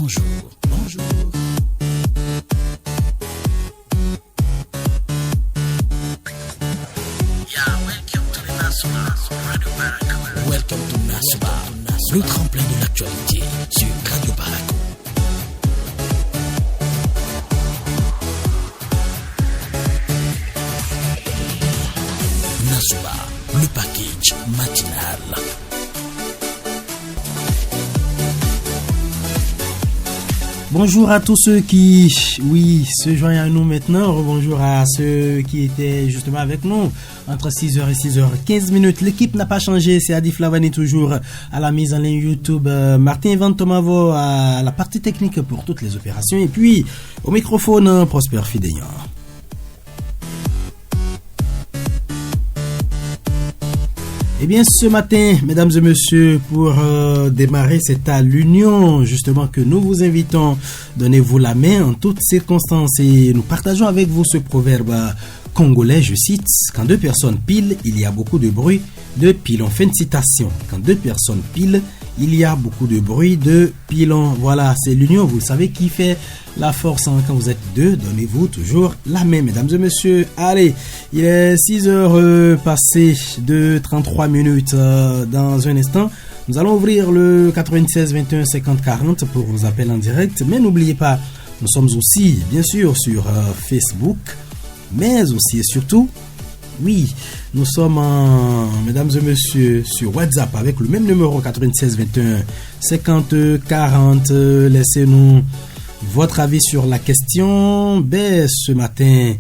bonjour. Welcome to Nasuba, le tremplin de l'actualité sur Radio Barako. Nasuba, le package matinal. Bonjour à tous ceux qui, se joignent à nous maintenant. Bonjour à ceux qui étaient justement avec nous entre 6h et 6h15. L'équipe n'a pas changé. C'est Adi Flavani toujours à la mise en ligne YouTube. Martin Van Tomavo à la partie technique pour toutes les opérations. Et puis au microphone, Prosper Fidélian. Eh bien, ce matin, mesdames et messieurs, pour démarrer, c'est à l'union, justement, que nous vous invitons. Donnez-vous la main en toutes circonstances et nous partageons avec vous ce proverbe congolais, je cite, « Quand deux personnes pilent, il y a beaucoup de bruit de pilon ». Fin de citation. Quand deux personnes pilent, il y a beaucoup de bruit de pilon. Voilà, c'est l'union, vous savez, qui fait la force. Quand vous êtes deux, donnez-vous toujours la main, mesdames et messieurs. Allez, il est 6h passées de 33 minutes. Dans un instant, nous allons ouvrir le 96 21 50 40 pour vos appels en direct. Mais n'oubliez pas, nous sommes aussi, bien sûr, sur Facebook, mais aussi et surtout, oui, nous sommes, mesdames et messieurs, sur WhatsApp avec le même numéro 96 21 50 40. Laissez-nous votre avis sur la question. Ce matin,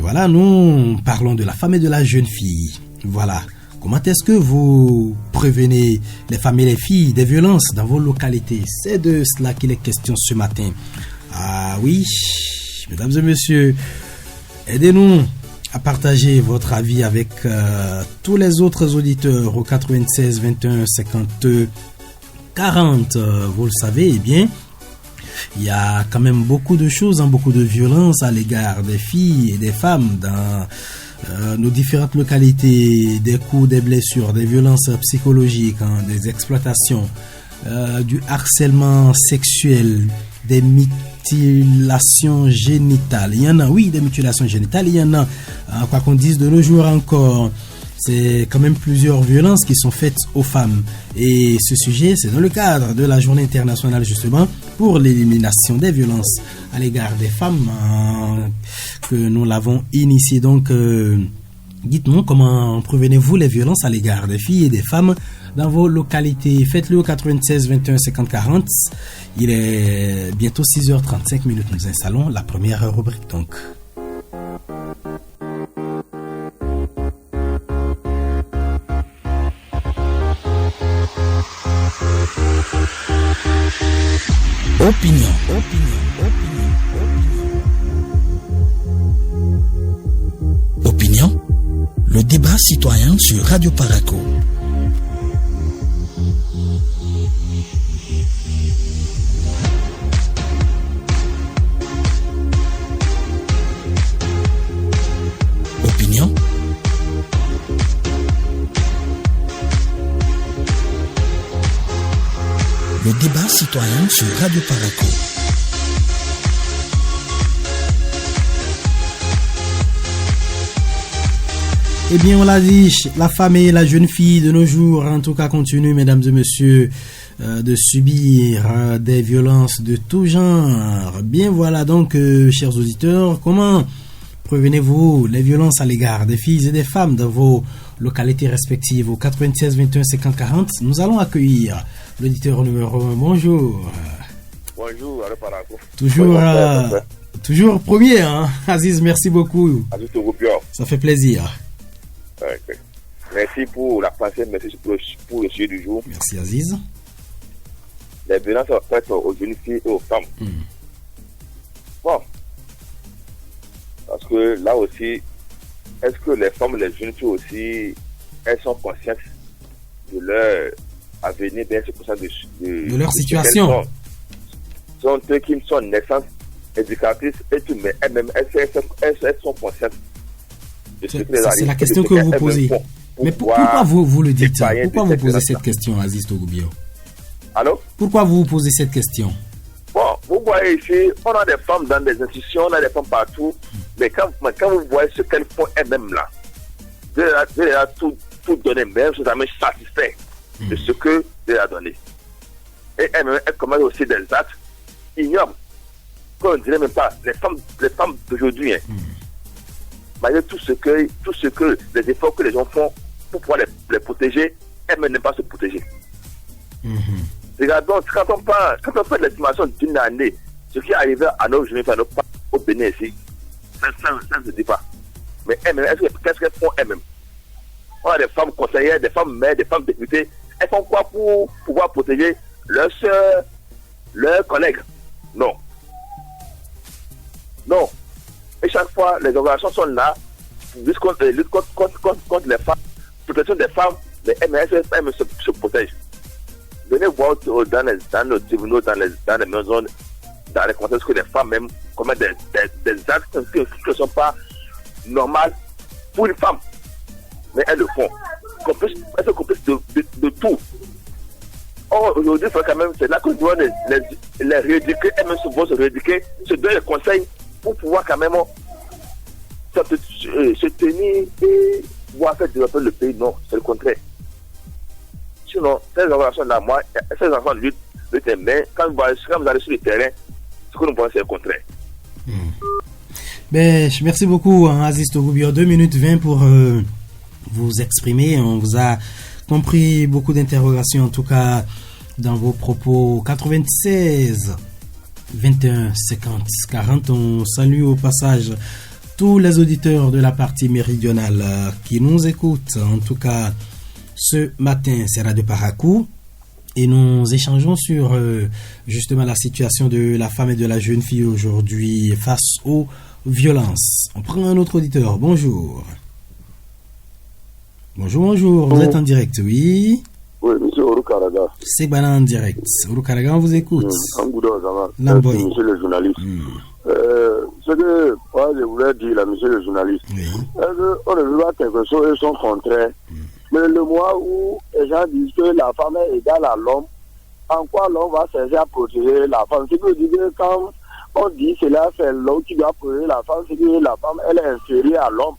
voilà, nous parlons de la femme et de la jeune fille. Voilà. Comment est-ce que vous prévenez les femmes et les filles des violences dans vos localités? C'est de cela qu'il est question ce matin. Ah oui, mesdames et messieurs, aidez-nous à partager votre avis avec tous les autres auditeurs au 96 21 50 40. Vous le savez, eh bien, il y a quand même beaucoup de choses, beaucoup de violences à l'égard des filles et des femmes dans nos différentes localités, des coups, des blessures, des violences psychologiques, des exploitations, du harcèlement sexuel, des mutilations génitales. Il y en a, oui, des mutilations génitales, il y en a, quoi qu'on dise de nos jours encore. C'est quand même plusieurs violences qui sont faites aux femmes. Et ce sujet, c'est dans le cadre de la journée internationale justement pour l'élimination des violences à l'égard des femmes que nous l'avons initié. Donc, dites-nous comment prévenez-vous les violences à l'égard des filles et des femmes dans vos localités. Faites-le au 96 21 50 40. Il est bientôt 6h35. Nous installons la première rubrique donc. Opinion. Opinion, le débat citoyen sur Radio Barako. Opinion. Le débat citoyen sur Radio Barako. Eh bien, on l'a dit, la femme et la jeune fille de nos jours, en tout cas, continuent, mesdames et messieurs, de subir des violences de tout genre. Bien, voilà donc, chers auditeurs, comment prévenez-vous les violences à l'égard des filles et des femmes dans vos localités respectives au 96 21 50 40. Nous allons accueillir l'auditeur numéro 1. Bonjour. Bonjour, à Barako. Toujours premier, hein. Aziz, merci beaucoup. Aziz Togoubio. Ça fait plaisir. Okay. Merci pour la pensée, merci pour le sujet du jour. Merci Aziz. Les violences faites aux jeunes filles et aux femmes. Bon. Parce que là aussi, est-ce que les femmes, les jeunes filles aussi, elles sont conscientes de leur avenir, bien c'est pour ça de leur situation. Sont eux qui sont naissances, éducatrices et tout, mais elles-mêmes, elles sont conscientes. C'est la question que vous posez. Mais pourquoi vous le dites? Pourquoi vous posez cette question, Aziz Togoubio? Allô? Pourquoi vous posez cette question? Vous voyez ici, on a des femmes dans des institutions, on a des femmes partout, mais quand vous voyez ce qu'elles font elles-mêmes là, vous allez tout donner, même si vous avez satisfait de ce que vous allez donner. Et elles commettent aussi des actes ignobles, qu'on ne dirait même pas. Les femmes d'aujourd'hui, malgré tout ce que les efforts que les gens font pour pouvoir les protéger, elles-mêmes n'aiment pas se protéger. Regardons, quand on fait l'estimation d'une année, ce qui est arrivé à nos jeunes filles, à nos parents au Bénin ici, ça ne se dit pas. Mais elles-mêmes, qu'est-ce qu'elles font elles-mêmes? On a des femmes conseillères, des femmes mères, des femmes députées. Elles font quoi pour pouvoir protéger leurs soeurs, leurs collègues? Non. Non. Et chaque fois, les organisations sont là pour lutter contre les femmes, protection des femmes, mais elles se protègent. Venez voir dans nos tribunaux, dans les maisons, dans les contextes que les femmes même commettent des actes qui ne sont pas normaux pour une femme. Mais elles le font. Elles sont complices de tout. Or, aujourd'hui, c'est là que nous devons les rééduquer, elles-mêmes vont se rééduquer, se donner des conseils pour pouvoir quand même se tenir et pouvoir faire développer le pays. Non, c'est le contraire. Sinon, ces organisations-là, moi, ces enfants luttent, mais quand vous allez sur le terrain, ce que nous pensons, c'est le contraire. Ben, merci beaucoup, Aziz Togoubio. 2 minutes 20 pour vous exprimer. On vous a compris beaucoup d'interrogations, en tout cas, dans vos propos. 96 21 50 40. On salue au passage tous les auditeurs de la partie méridionale qui nous écoutent. En tout cas, ce matin, c'est Radio Parakou et nous échangeons sur justement la situation de la femme et de la jeune fille aujourd'hui face aux violences. On prend un autre auditeur. Bonjour. Bonjour. Vous êtes en direct, oui? Oui, monsieur Orukaraga. C'est Bana en direct. Orukaraga, on vous écoute. Merci, monsieur le journaliste. Ce que moi, je voulais dire, là, monsieur le journaliste, on ne veut pas quelque chose et son contraire. Mais le mois où les gens disent que la femme est égale à l'homme, en quoi l'homme va servir à protéger la femme? C'est que dire que quand on dit cela, c'est l'homme qui doit protéger la femme, c'est que la femme, elle est inférieure à l'homme.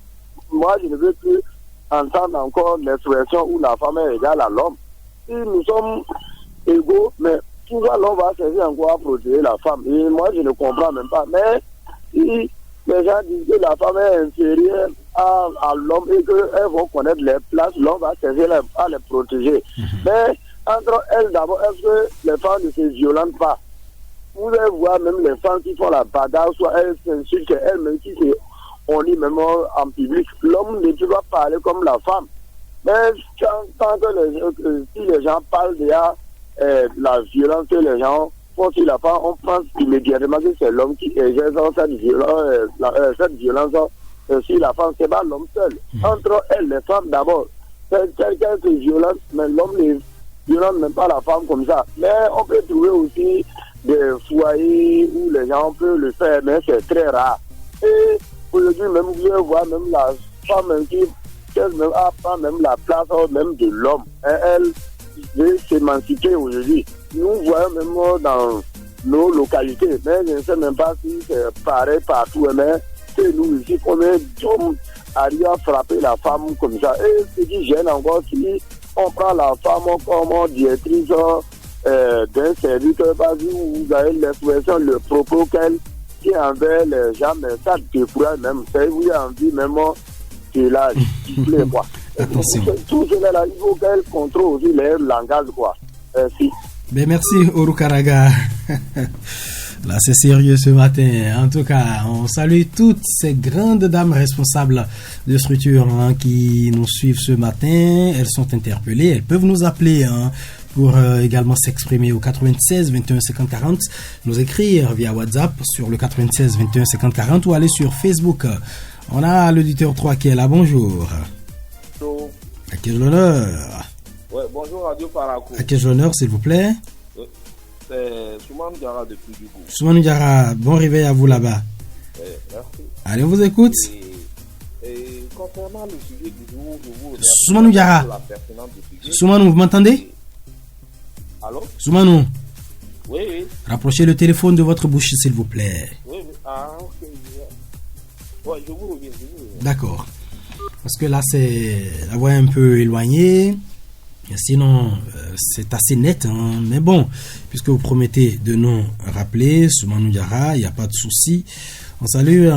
Moi, je ne veux plus entendre encore l'expression où la femme est égale à l'homme. Si nous sommes égaux, mais pourquoi l'homme va servir encore à protéger la femme? Et moi, je ne comprends même pas. Mais si les gens disent que la femme est inférieure à l'homme et qu'elles vont connaître les places, l'homme va servir à les protéger. Mais entre elles, d'abord, est-ce que les femmes ne se violentent pas? Vous allez voir même les femmes qui font la bagarre, soit elles s'insultent elles-mêmes, qui on lit même en public. L'homme ne peut pas parler comme la femme. Mais tant que si les gens parlent déjà la violence que les gens font sur la femme, on pense immédiatement que c'est l'homme qui exerce cette violence sur la femme. C'est pas l'homme seul. Entre elles, les femmes d'abord, quelqu'un qui est violent, mais l'homme ne violente même pas la femme comme ça. Mais on peut trouver aussi des foyers où les gens peuvent le faire, mais c'est très rare. Et aujourd'hui, même vous pouvez voir même la femme qui n'a pas même la place même de l'homme. Elle veut s'émanciper aujourd'hui. Nous voyons même dans nos localités, mais je ne sais même pas si c'est pareil partout. Mais c'est nous ici, combien d'hommes arrivent à frapper la femme comme ça. Et ce qui gêne encore, si on prend la femme comme directrice d'un service, parce que vous avez l'expression, le propos qu'elle qui envers les gens, mais ça décourage même. Ça vous a envie même que là, plaît, quoi. Tout cela là, il faut qu'elle contrôle aussi leur langage, quoi. Merci. Ben merci, Orukaraga. Là, c'est sérieux ce matin. En tout cas, on salue toutes ces grandes dames responsables de structures qui nous suivent ce matin. Elles sont interpellées. Elles peuvent nous appeler pour également s'exprimer au 96 21 50 40. Nous écrire via WhatsApp sur le 96 21 50 40 ou aller sur Facebook. On a l'auditeur 3 qui est là. Bonjour. Bonjour. À qui l'honneur? Ouais, bonjour Radio Parakou. À quel honneur, s'il vous plaît? C'est Soumanou Diarra depuis Djougou. Soumanou Diarra, bon réveil à vous là-bas. Merci. Allez, on vous écoute. Et concernant le sujet du jour, je vous remercie. Soumanou Diarra. Soumanou, vous m'entendez? Allô? Soumanou. Oui. Rapprochez le téléphone de votre bouche, s'il vous plaît. Oui, ok. Ouais, je vous reviens. D'accord. Parce que là, c'est la voix est un peu éloignée. Sinon, c'est assez net. Hein. Mais bon, puisque vous promettez de nous rappeler, Soumanou Diarra, il n'y a pas de souci. On salue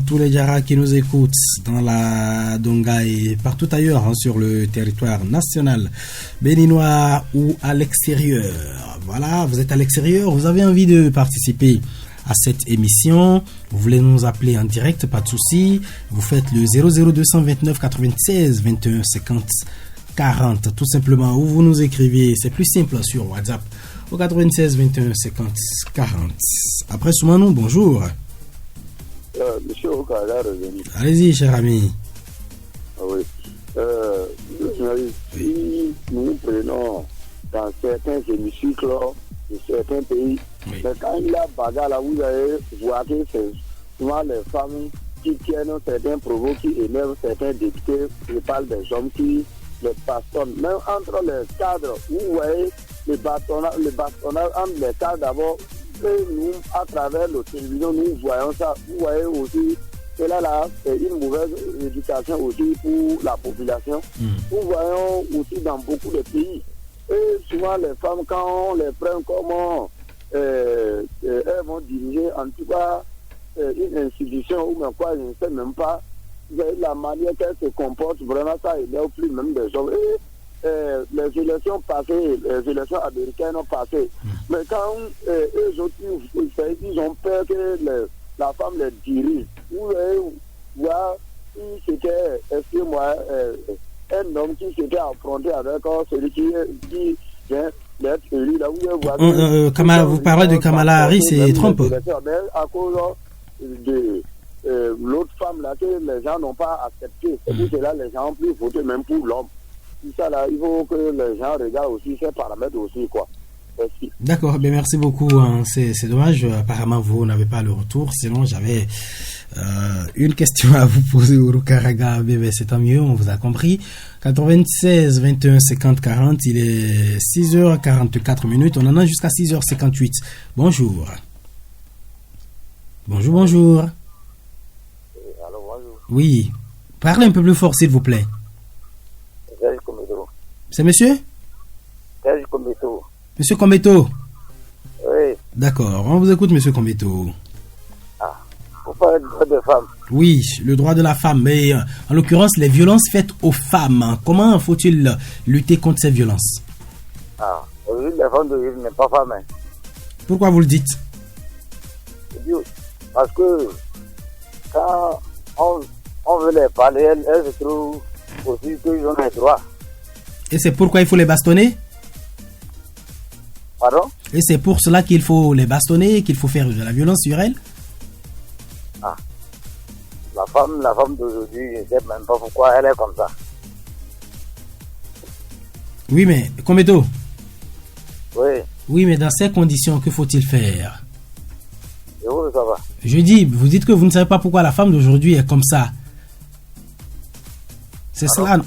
tous les Diarra qui nous écoutent dans la Donga et partout ailleurs hein, sur le territoire national béninois ou à l'extérieur. Voilà, vous êtes à l'extérieur, vous avez envie de participer à cette émission, vous voulez nous appeler en direct, pas de souci. Vous faites le 00229 96 21 50 40 tout simplement, ou vous nous écrivez, c'est plus simple sur WhatsApp au 96 21 50 40. Après Soumanou, bonjour. Monsieur Okada revenu. Allez-y, cher ami. Oui. Si nous prenons dans certains hémicycles de certains pays, oui. Mais quand il y a bagarre là, vous allez voir que c'est souvent les femmes qui tiennent certains propos qui énervent certains députés. Je parle des hommes qui les bastonnent. Même entre les cadres, vous voyez les bastonnage entre les cadres d'abord. Nous, à travers la télévision, nous voyons ça. Vous voyez aussi que là, c'est une mauvaise éducation aussi pour la population. Nous voyons aussi dans beaucoup de pays. Et souvent, les femmes, quand on les prend comme elles vont diriger, en tout cas, une institution ou même quoi, je ne sais même pas, la manière qu'elles se comportent, vraiment, ça énerve plus même des hommes. Et, les élections passées, les élections américaines ont passé. Mais quand eux autres, ils ont peur que la femme les dirige. Vous voyez, si c'était, excusez-moi, un homme qui s'était affronté avec celui qui vient d'être élu, là, vous parlez de Kamala Harris et Trump. À cause de l'autre femme là que les gens n'ont pas accepté. Et puis c'est là les gens ont plus voté même pour l'homme. Ça là, il faut que les gens regardent aussi ces paramètres aussi quoi. Merci. D'accord, bien merci beaucoup. Hein. C'est dommage, apparemment vous n'avez pas le retour. Sinon j'avais une question à vous poser au Rukaraga. Bébé, c'est tant mieux, on vous a compris. 96 21 50 40, il est 6h44 minutes. On en a jusqu'à 6h58. Bonjour. Bonjour. Allô, bonjour. Oui, parlez un peu plus fort s'il vous plaît. C'est monsieur Kombeto. Monsieur Kombeto. Oui. D'accord, on vous écoute, monsieur Kombeto. Vous parlez du droit des femmes. Oui, le droit de la femme, mais en l'occurrence, les violences faites aux femmes. Comment faut-il lutter contre ces violences? Aujourd'hui, les femmes d'origine n'est pas femme. Hein. Pourquoi vous le dites? Parce que quand on veut les parler, elles se trouvent aussi qu'ils ont les droits. Et c'est pourquoi il faut les bastonner? Pardon? Et c'est pour cela qu'il faut les bastonner, qu'il faut faire de la violence sur elles? La femme d'aujourd'hui, je ne sais même pas pourquoi elle est comme ça. Oui, mais, Kombeto? Oui. Oui, mais dans ces conditions, que faut-il faire? Je veux le savoir. Je dis, vous dites que vous ne savez pas pourquoi la femme d'aujourd'hui est comme ça. C'est cela.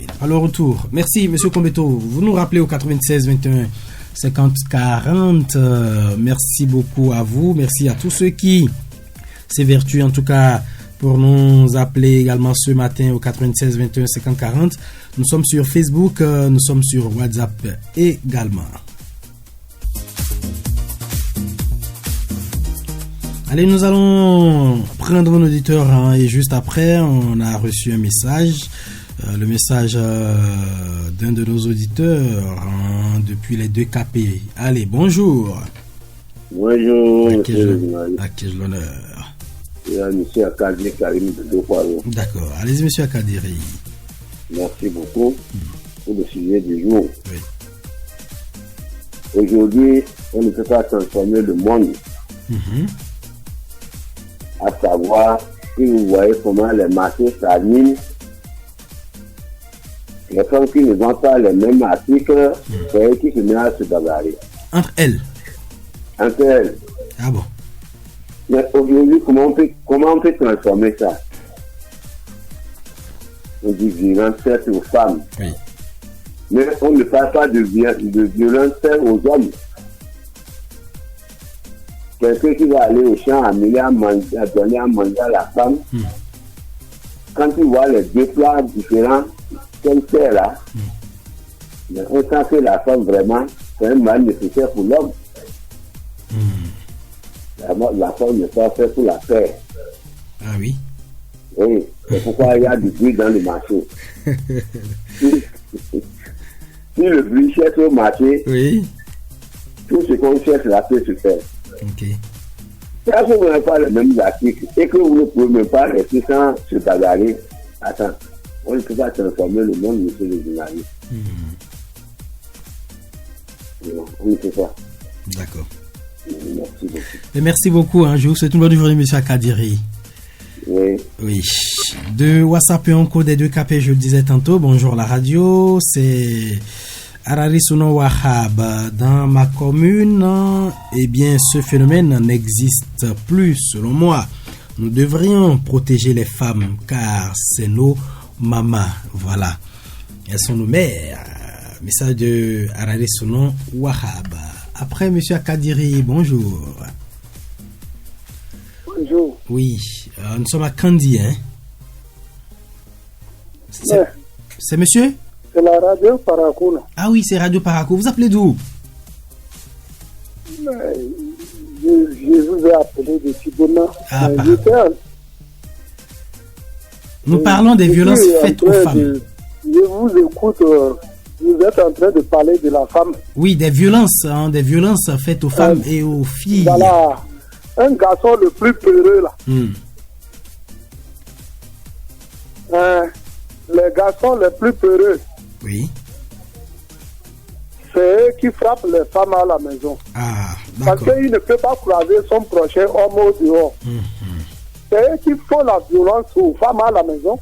Il n'a pas le retour. Merci, monsieur Kombeto. Vous nous rappelez au 96 21 50 40. Merci beaucoup à vous. Merci à tous ceux qui s'évertuent, en tout cas, pour nous appeler également ce matin au 96 21 50 40. Nous sommes sur Facebook, nous sommes sur WhatsApp également. Allez, nous allons prendre un auditeur et juste après, on a reçu un message. Le message d'un de nos auditeurs depuis les 2 KP. Allez, bonjour. Bonjour. À qui ai-je l'honneur? Monsieur Akadiri Karim de Dokwaro. D'accord. Allez-y, monsieur Akadiri. Merci beaucoup pour le sujet du jour. Oui. Aujourd'hui, on ne peut pas transformer le monde. À savoir, si vous voyez comment les marchés s'animent, les femmes qui ne vendent pas les mêmes articles, c'est elles qui se mettent à se bagarrer. Entre elles? Entre elles. Ah bon? Mais aujourd'hui, comment on peut transformer ça? On dit violence faite aux femmes. Oui. Mais on ne parle pas de violence faite aux hommes. quelqu'un qui va aller au champ amener à manger, à donner à manger à la femme, quand tu vois les deux plats différents qu'elle fait là, on sent que la femme vraiment, c'est un mal nécessaire pour l'homme. La femme n'est pas faite pour la paix. Ah oui. Oui, c'est pourquoi il y a du bruit dans le marché. Si le bruit cherche au marché, Oui. tout ce qu'on cherche là peut se faire. Ok. Si vous n'avez pas les mêmes articles et que vous ne pouvez même pas rester sans se bagarrer, attends, on ne peut pas transformer le monde, monsieur le journaliste. Non, on ne peut pas. D'accord. Merci beaucoup. Et merci beaucoup. Hein. Je vous souhaite une bonne journée, monsieur Akadiri. Oui. Oui. De WhatsApp et Onco des deux KP, je le disais tantôt. Bonjour la radio. C'est Arari Souno Wahab. Dans ma commune, eh bien, ce phénomène n'existe plus, selon moi. Nous devrions protéger les femmes car c'est nos mamas. Voilà. Elles sont nos mères. Message de Arari Souno Wahab. Après, monsieur Akadiri, bonjour. Bonjour. Oui, nous sommes à Kandi, hein. C'est monsieur? C'est la radio Paracouna. Ah oui, c'est Radio Paraco. Vous appelez d'où? Je vous ai appelé de Tibona. Ah, nous parlons des violences faites aux femmes. Je vous écoute. Vous êtes en train de parler de la femme. Oui, des violences faites aux femmes et aux filles. Voilà. Un garçon le plus peureux, là. Les garçons les plus peureux, Oui. c'est eux qui frappent les femmes à la maison. Ah, Parce d'accord. qu'il ne peut pas croiser son prochain homme au dehors. C'est eux qui font la violence aux femmes à la maison.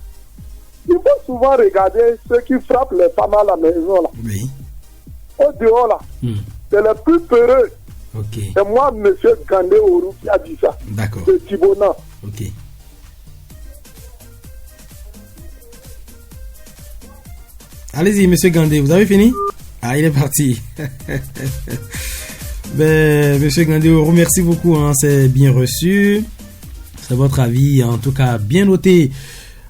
Il faut souvent regarder ceux qui frappent les femmes à la maison, là. Oui. Au dehors, là. C'est les plus peureux. Ok. C'est moi, M. Gandé Ourou, qui a dit ça. D'accord. C'est Thibona. Ok. Allez-y, monsieur Gandé, vous avez fini? Ah, il est parti. Ben, monsieur Gandé, merci beaucoup, hein, c'est bien reçu. C'est votre avis, en tout cas, bien noté.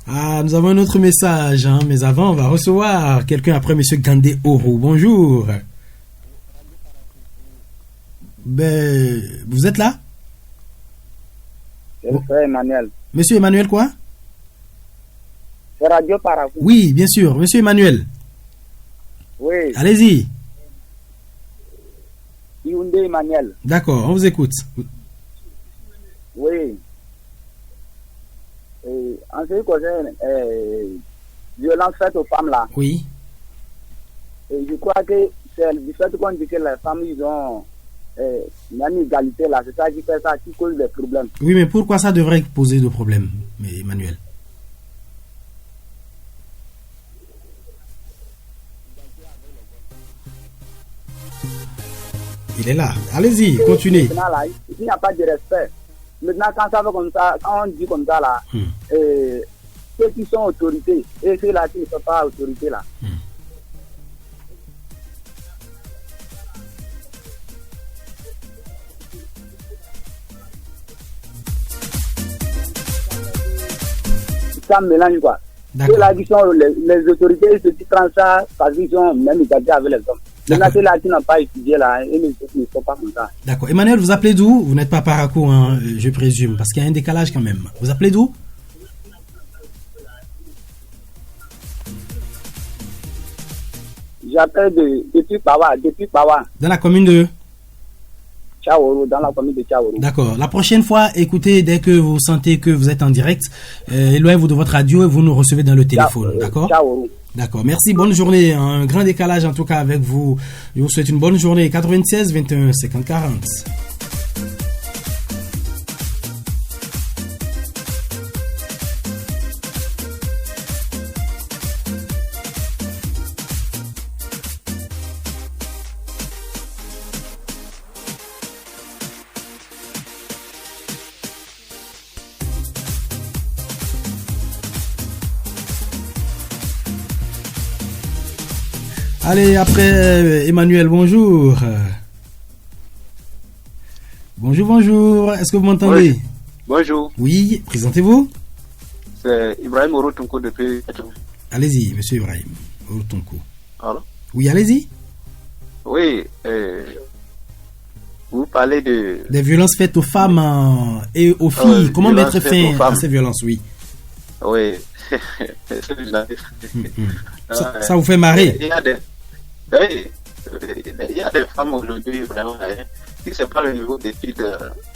Ah, nous avons un autre message, hein, mais avant, on va recevoir quelqu'un après monsieur Gandé Oro. Bonjour. Ben, vous êtes là? C'est le frère Emmanuel. Monsieur Emmanuel quoi? C'est Radio Parakou. Oui, bien sûr. Monsieur Emmanuel. Oui. Allez-y. Hyundai Emmanuel. D'accord, on vous écoute. Oui. En ce qui concerne violence faite aux femmes là, Oui. je crois que c'est du fait qu'on dit que les femmes ils ont une égalité là, c'est ça qui fait ça, qui cause des problèmes. Oui, mais pourquoi ça devrait poser de problème, Emmanuel? Il est là. Allez-y, continuez. Maintenant là, il n'y a pas de respect. Maintenant quand ça va comme ça, quand on dit comme ça là, ceux qui sont autorités et ceux là qui ne sont pas autorités là. Ça mélange quoi. Ceux là qui sont les autorités, ceux qui prennent ça parce qu'ils ont même égalité avec les hommes. Maintenant ceux là qui n'ont pas étudié là, ils ne sont pas comme ça. D'accord. Emmanuel, vous appelez d'où? Vous n'êtes pas Paraco, hein, je présume, parce qu'il y a un décalage quand même. Vous appelez d'où? J'appelle depuis Pawa. Dans la commune de Tchaourou, dans la commune de Tchaourou. D'accord. La prochaine fois, écoutez, dès que vous sentez que vous êtes en direct, éloignez-vous de votre radio et vous nous recevez dans le téléphone. D'accord? Tchaourou. D'accord. Merci. Bonne journée. Un grand décalage en tout cas avec vous. Je vous souhaite une bonne journée. 96 21 50 40. Allez, après Emmanuel, bonjour. Bonjour, bonjour. Est-ce que vous m'entendez? Oui. Bonjour. Oui, présentez-vous. C'est Ibrahim Orotonko depuis... Allez-y, monsieur Ibrahim Orotonko. Alors? Oui, allez-y. Oui, vous parlez des violences faites aux femmes et aux filles. Comment mettre fin à ces violences, oui. Oui. Ça vous fait marrer. Il y a des femmes aujourd'hui, vraiment, si ce n'est pas le niveau d'études,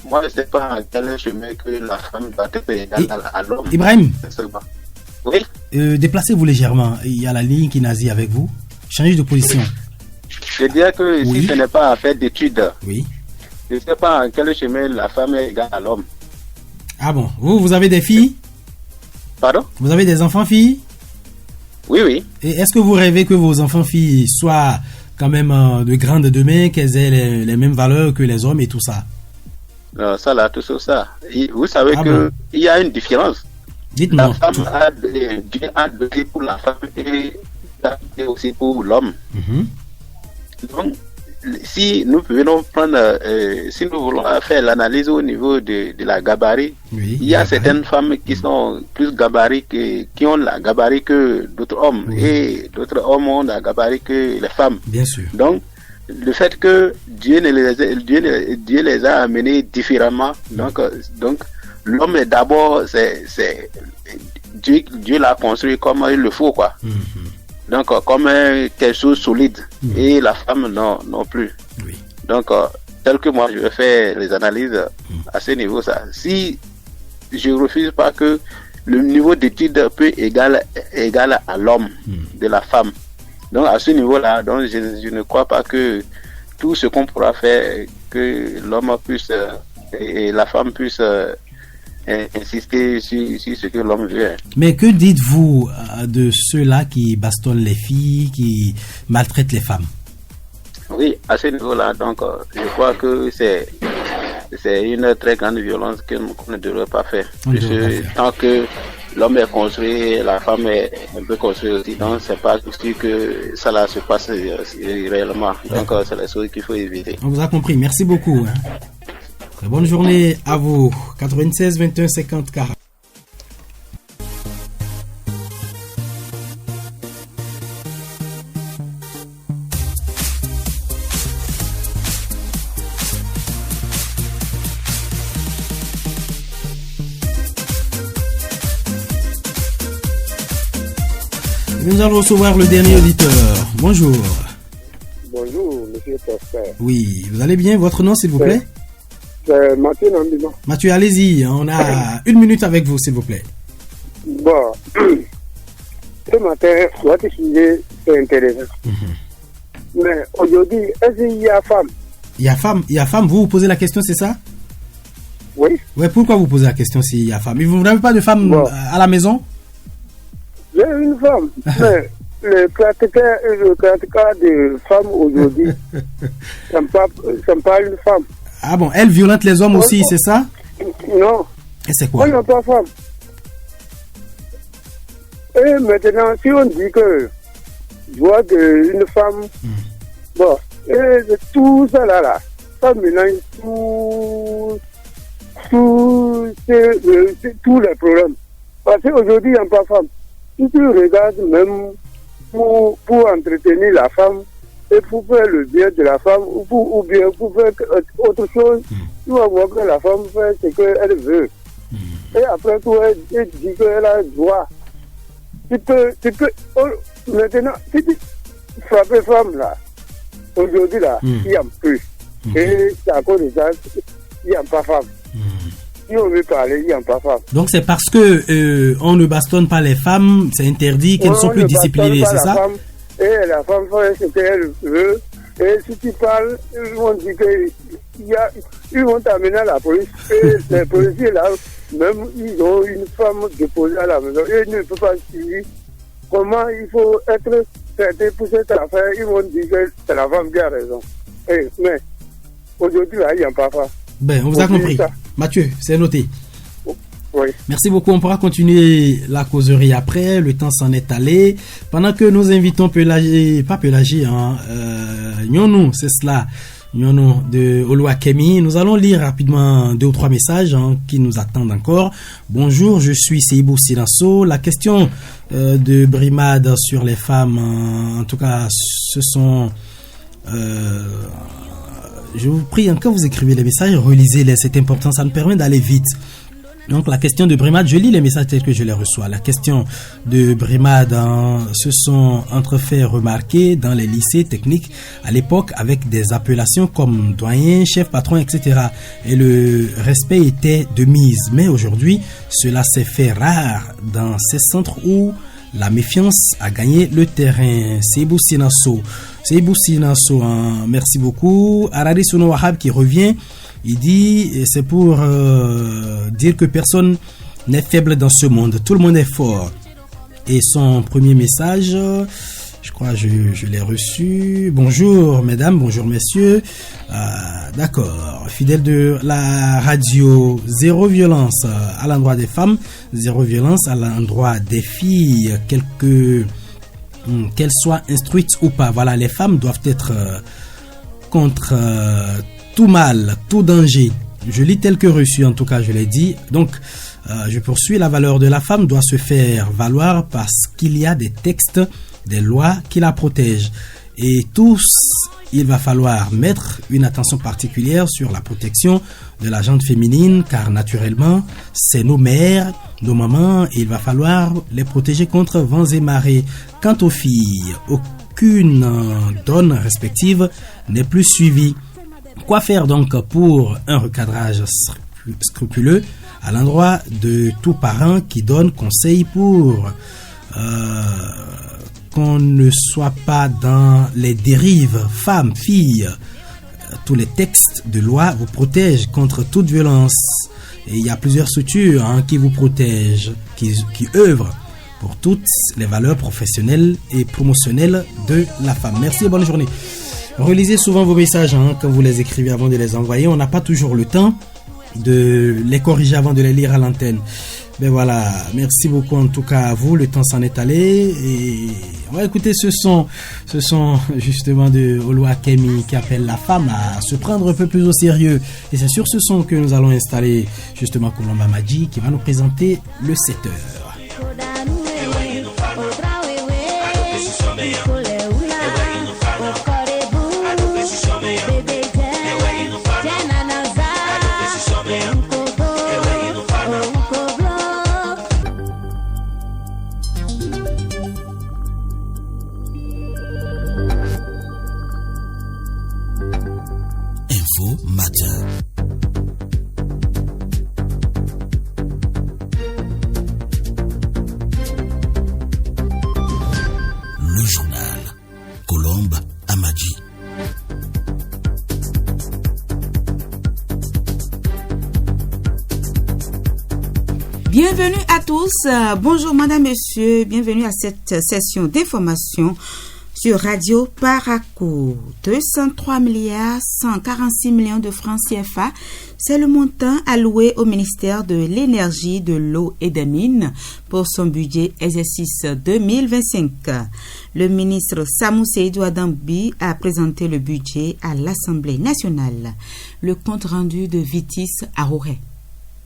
moi je ne sais pas en quel chemin que la femme doit être égale à l'homme. Ibrahim, oui. Déplacez-vous légèrement. Il y a la ligne qui nazie avec vous. Changez de position. Je dirais que si ce n'est pas à faire d'études, oui. Je ne sais pas en quel chemin la femme est égale à l'homme. Ah bon, vous avez des filles? Pardon? Vous avez des enfants filles? Oui, oui. Et est-ce que vous rêvez que vos enfants filles soient quand même de grandes demain, qu'elles aient les mêmes valeurs que les hommes et tout ça? Non, ça là, tout ça. Vous savez qu'il y a une différence. Dites-moi. La femme a donné pour la femme et aussi pour l'homme. Donc, si nous pouvons prendre, si nous voulons faire l'analyse au niveau de la gabarit, il y a certaines femmes qui sont plus gabarit qui ont la gabarit que d'autres hommes, et d'autres hommes ont la gabarit que les femmes. Bien sûr. Donc, le fait que Dieu les a amenés différemment, donc l'homme d'abord, Dieu l'a construit comme il le faut, quoi. Donc, comme quelque chose de solide. Et la femme, non plus. Oui. Donc, tel que moi, je vais faire les analyses à ce niveau, ça. Si je refuse pas que le niveau d'études peut égal à l'homme de la femme. Donc, à ce niveau-là, donc, je ne crois pas que tout ce qu'on pourra faire, que l'homme puisse, et la femme puisse, insister sur ce que l'homme veut. Mais que dites-vous de ceux-là qui bastonnent les filles, qui maltraitent les femmes? Oui, à ce niveau-là, donc je crois que c'est une très grande violence qu'on ne devrait pas faire. Tant que l'homme est construit, la femme est un peu construite aussi, donc c'est pas sûr que ça là se passe réellement. Donc c'est les choses qu'il faut éviter. On vous a compris, merci beaucoup. Très bonne journée à vous. 96 21 50 40. Nous allons recevoir le dernier auditeur. Bonjour. Bonjour, monsieur Prosper. Oui, vous allez bien? Votre nom, s'il vous plaît? C'est Mathieu Nambima. Mathieu, allez-y. On a 1 minute avec vous, s'il vous plaît. Bon, ce matin, votre sujet, c'est intéressant. Mais aujourd'hui, est-ce qu'il y a femme? Il y a femme, vous posez la question, c'est ça? Oui. Ouais, pourquoi vous posez la question s'il y a femme? Vous n'avez pas de femme à la maison? J'ai une femme, mais le pratiquant de femme aujourd'hui, ça me parle une femme. Ah bon, elle violente les hommes aussi, c'est ça? Non. Et c'est quoi? On n'a pas femme. Et maintenant, si on dit que je vois une femme, bon, et tout ça là, ça mélange tous les problèmes. Parce qu'aujourd'hui, il n'y a pas de femme. Si tu regardes même pour entretenir la femme et pour faire le bien de la femme ou bien pour faire autre chose, tu vas voir que la femme fait ce qu'elle veut. Et après tout, elle dit qu'elle a le droit. Tu peux maintenant, si tu frappes femme là, aujourd'hui là, il n'y a plus. Et c'est à cause de ça, il n'y a pas femme. Si on veut parler, il n'y a pas femme. Donc c'est parce que on ne bastonne pas les femmes, c'est interdit, qu'elles ne sont plus disciplinées, c'est ça? Femme, et la femme fait ce qu'elle veut. Et si tu parles, ils vont dire qu'ils vont t'amener à la police. Et les policiers là, même ils ont une femme déposée à la maison. Et ils ne peuvent pas suivre comment il faut être traité pour cette affaire. Ils vont dire que c'est la femme qui a raison. Mais aujourd'hui là, il n'y a pas femme. Ben, on vous a compris. Mathieu, c'est noté. Oui. Merci beaucoup. On pourra continuer la causerie après. Le temps s'en est allé. Pendant que nous invitons Pélagie, pas Pélagie, Nyonou, c'est cela. Nyono de Oluwakemi. Nous allons lire rapidement 2 ou 3 messages qui nous attendent encore. Bonjour, je suis Seibou Sinasso. La question de brimade sur les femmes, en tout cas, ce sont... je vous prie, quand vous écrivez les messages, relisez-les, c'est important, ça nous permet d'aller vite. Donc la question de brimade, je lis les messages tels que je les reçois. La question de brimade se sont entrefaits remarquer dans les lycées techniques à l'époque avec des appellations comme doyen, chef, patron, etc. Et le respect était de mise. Mais aujourd'hui, cela s'est fait rare dans ces centres où la méfiance a gagné le terrain. Seibou Sinasso, merci beaucoup. Arari Souno Wahab qui revient. Il dit, c'est pour dire que personne n'est faible dans ce monde. Tout le monde est fort. Et son premier message, je crois je l'ai reçu. Bonjour mesdames, bonjour messieurs. D'accord. Fidèle de la radio, zéro violence à l'endroit des femmes, zéro violence à l'endroit des filles, qu'elles soient instruites ou pas. Voilà, les femmes doivent être contre... tout mal, tout danger. Je lis tel que reçu, en tout cas, je l'ai dit. Donc, je poursuis. La valeur de la femme doit se faire valoir parce qu'il y a des textes, des lois qui la protègent. Et tous, il va falloir mettre une attention particulière sur la protection de la gente féminine, car naturellement, c'est nos mères, nos mamans, et il va falloir les protéger contre vents et marées. Quant aux filles, aucune donne respective n'est plus suivie. Quoi faire donc pour un recadrage scrupuleux à l'endroit de tout parent qui donne conseil pour qu'on ne soit pas dans les dérives femmes, filles. Tous les textes de loi vous protègent contre toute violence. Et il y a plusieurs structures qui vous protègent, qui œuvrent pour toutes les valeurs professionnelles et promotionnelles de la femme. Merci et bonne journée. Relisez souvent vos messages quand vous les écrivez avant de les envoyer. On n'a pas toujours le temps de les corriger avant de les lire à l'antenne. Ben voilà, merci beaucoup en tout cas à vous. Le temps s'en est allé et on va écouter ce son justement de Oluwakemi qui appelle la femme à se prendre un peu plus au sérieux. Et c'est sur ce son que nous allons installer justement Kolomba Madji qui va nous présenter le 7h. Matin. Le journal Kolomba Amadji. Bienvenue à tous. Bonjour madame, monsieur. Bienvenue à cette session d'information sur Radio Parakou. 203 milliards 146 millions de francs CFA, c'est le montant alloué au ministère de l'Énergie, de l'Eau et des Mines pour son budget exercice 2025. Le ministre Samou Seydou Adambi a présenté le budget à l'Assemblée nationale. Le compte rendu de Vitis Arouré.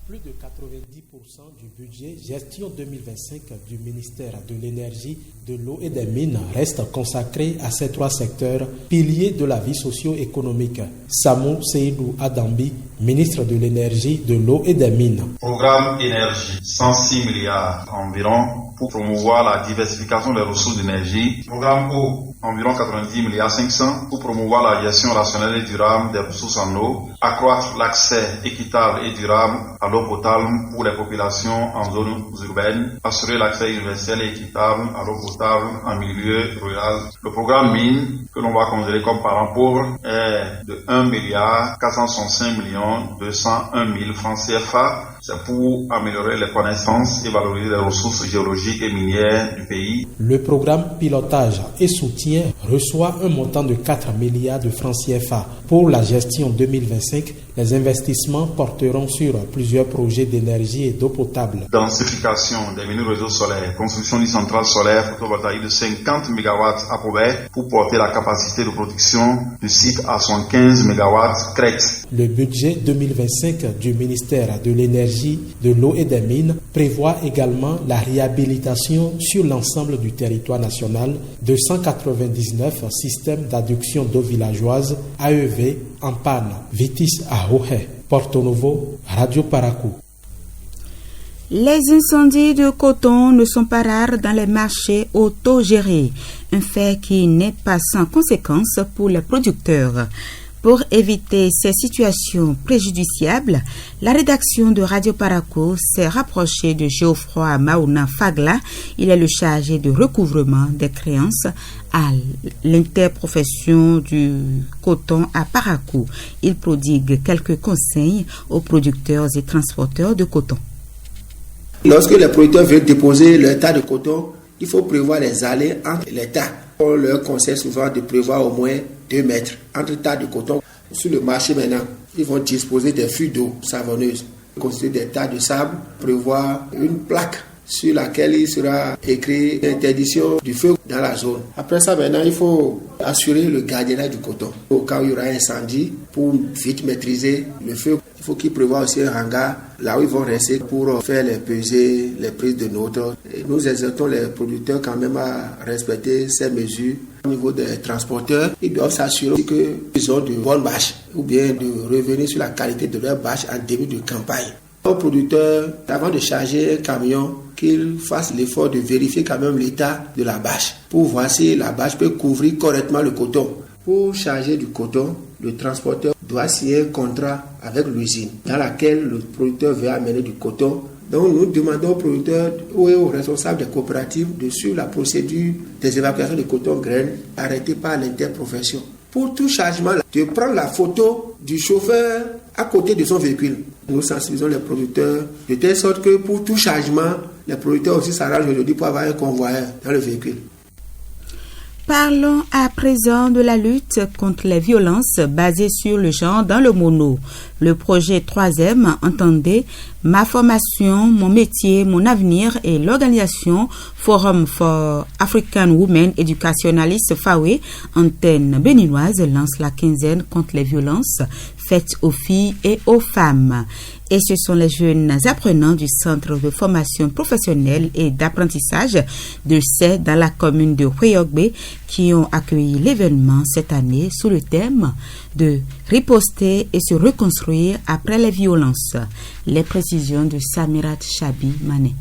Plus de 90% du budget gestion 2025 du ministère de l'Énergie, de l'Eau et des Mines reste consacré à ces 3 secteurs, piliers de la vie socio-économique. Samou Seydou Adambi, ministre de l'Énergie, de l'Eau et des Mines. Programme énergie, 106 milliards environ pour promouvoir la diversification des ressources d'énergie. Programme eau, environ 90 milliards 500 pour promouvoir la gestion rationnelle et durable des ressources en eau, accroître l'accès équitable et durable à l'eau potable pour les populations en zones urbaines, assurer l'accès universel et équitable à l'eau potable en milieu rural. Le programme mine, que l'on va considérer comme parent pauvre, est de 1 milliard 465 millions 201 000 francs CFA. C'est pour améliorer les connaissances et valoriser les ressources géologiques et minières du pays. Le programme pilotage et soutien reçoit un montant de 4 milliards de francs CFA. Pour la gestion 2025, Les investissements porteront sur plusieurs projets d'énergie et d'eau potable. Densification des mini-réseaux solaires, construction d'une centrale solaire photovoltaïque de 50 MW à Pobert pour porter la capacité de production du site à 75 MW crête. Le budget 2025 du ministère de l'Énergie, de l'Eau et des Mines prévoit également la réhabilitation sur l'ensemble du territoire national de 199 systèmes d'adduction d'eau villageoise AEV en panne. Vitis à Hohe, Porto Novo, Radio Paracou. Les incendies de coton ne sont pas rares dans les marchés autogérés, un fait qui n'est pas sans conséquence pour les producteurs. Pour éviter ces situations préjudiciables, la rédaction de Radio Paracou s'est rapprochée de Geoffroy Maouna Fagla. Il est le chargé de recouvrement des créances à l'interprofession du coton à Paracou. Il prodigue quelques conseils aux producteurs et transporteurs de coton. Lorsque les producteurs veulent déposer leur tas de coton, il faut prévoir les allées entre les tas. On leur conseille souvent de prévoir au moins 2 mètres entre tas de coton. Sur le marché maintenant, ils vont disposer des fûts d'eau savonneuse, constituer des tas de sable, prévoir une plaque sur laquelle il sera écrit interdiction du feu dans la zone. Après ça, maintenant, il faut assurer le gardiennage du coton. Au cas où il y aura un incendie, pour vite maîtriser le feu, il faut qu'ils prévoient aussi un hangar là où ils vont rester pour faire les pesées, les prises de notes. Et nous exhortons les producteurs quand même à respecter ces mesures. Au niveau des transporteurs, ils doivent s'assurer qu'ils ont de bonnes bâches ou bien de revenir sur la qualité de leurs bâches en début de campagne. Aux producteurs, avant de charger un camion, qu'ils fassent l'effort de vérifier quand même l'état de la bâche pour voir si la bâche peut couvrir correctement le coton. Pour charger du coton, le transporteur doit signer un contrat avec l'usine dans laquelle le producteur veut amener du coton. Donc nous demandons aux producteurs ou aux responsables des coopératives de suivre la procédure des évacuations de coton graines arrêtée par l'interprofession. Pour tout chargement, de prendre la photo du chauffeur à côté de son véhicule. Nous sensibilisons les producteurs de telle sorte que pour tout chargement, les producteurs aussi s'arrangent aujourd'hui pour avoir un convoyeur dans le véhicule. Parlons à présent de la lutte contre les violences basées sur le genre dans le mono. Le projet 3M entendait Ma formation, mon métier, mon avenir et l'organisation Forum for African Women Educationalists FAWE, antenne béninoise, lance la quinzaine contre les violences faites aux filles et aux femmes. Et ce sont les jeunes apprenants du Centre de formation professionnelle et d'apprentissage de C dans la commune de Hweyogbe qui ont accueilli l'événement cette année sous le thème de riposter et se reconstruire après les violences. Les précisions de Samirat Chabi Mané.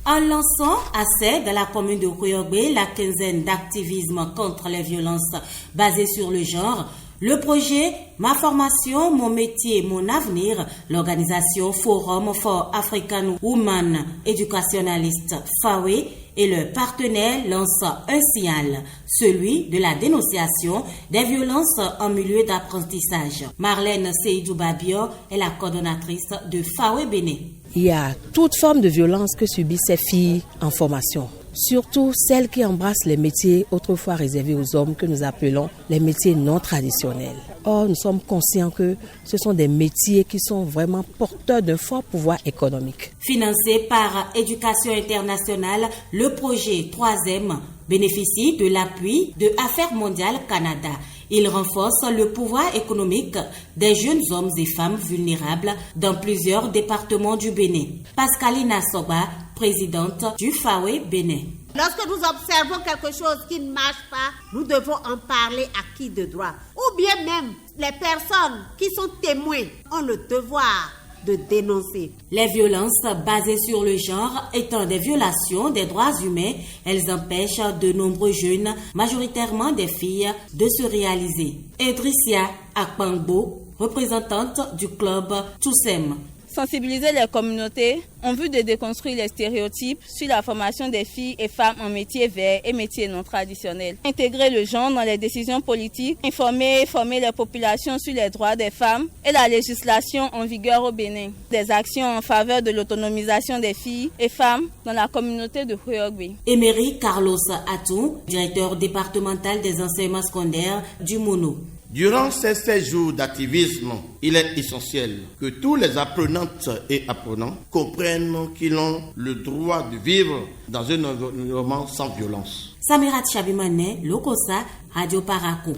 En lançant à C dans la commune de Hweyogbe la quinzaine d'activisme contre les violences basées sur le genre, le projet Ma formation, mon métier, mon avenir, l'organisation Forum for African Women Educationalists FAWE et leurs partenaires lancent un signal, celui de la dénonciation des violences en milieu d'apprentissage. Marlène Seydou-Babio est la coordonnatrice de FAWE Bénin. Il y a toute forme de violence que subissent ces filles en formation. Surtout celles qui embrassent les métiers autrefois réservés aux hommes que nous appelons les métiers non traditionnels. Or, nous sommes conscients que ce sont des métiers qui sont vraiment porteurs d'un fort pouvoir économique. Financé par Éducation internationale, le projet 3M bénéficie de l'appui de Affaires mondiales Canada. Il renforce le pouvoir économique des jeunes hommes et femmes vulnérables dans plusieurs départements du Bénin. Pascaline Soba, présidente du FAWE Bénin. Lorsque nous observons quelque chose qui ne marche pas, nous devons en parler à qui de droit. Ou bien même les personnes qui sont témoins ont le devoir de dénoncer. Les violences basées sur le genre étant des violations des droits humains, elles empêchent de nombreux jeunes, majoritairement des filles, de se réaliser. Idrissia Akpangbo, représentante du club Toussem. Sensibiliser les communautés en vue de déconstruire les stéréotypes sur la formation des filles et femmes en métiers verts et métiers non traditionnels. Intégrer le genre dans les décisions politiques, informer et former les populations sur les droits des femmes et la législation en vigueur au Bénin. Des actions en faveur de l'autonomisation des filles et femmes dans la communauté de Hweyogbe. Emery Carlos Atou, directeur départemental des enseignements secondaires du Mono. Durant ces 16 jours d'activisme, il est essentiel que tous les apprenantes et apprenants comprennent qu'ils ont le droit de vivre dans un environnement sans violence. Samirat Chabimane, Lokosa, Radio Parakou.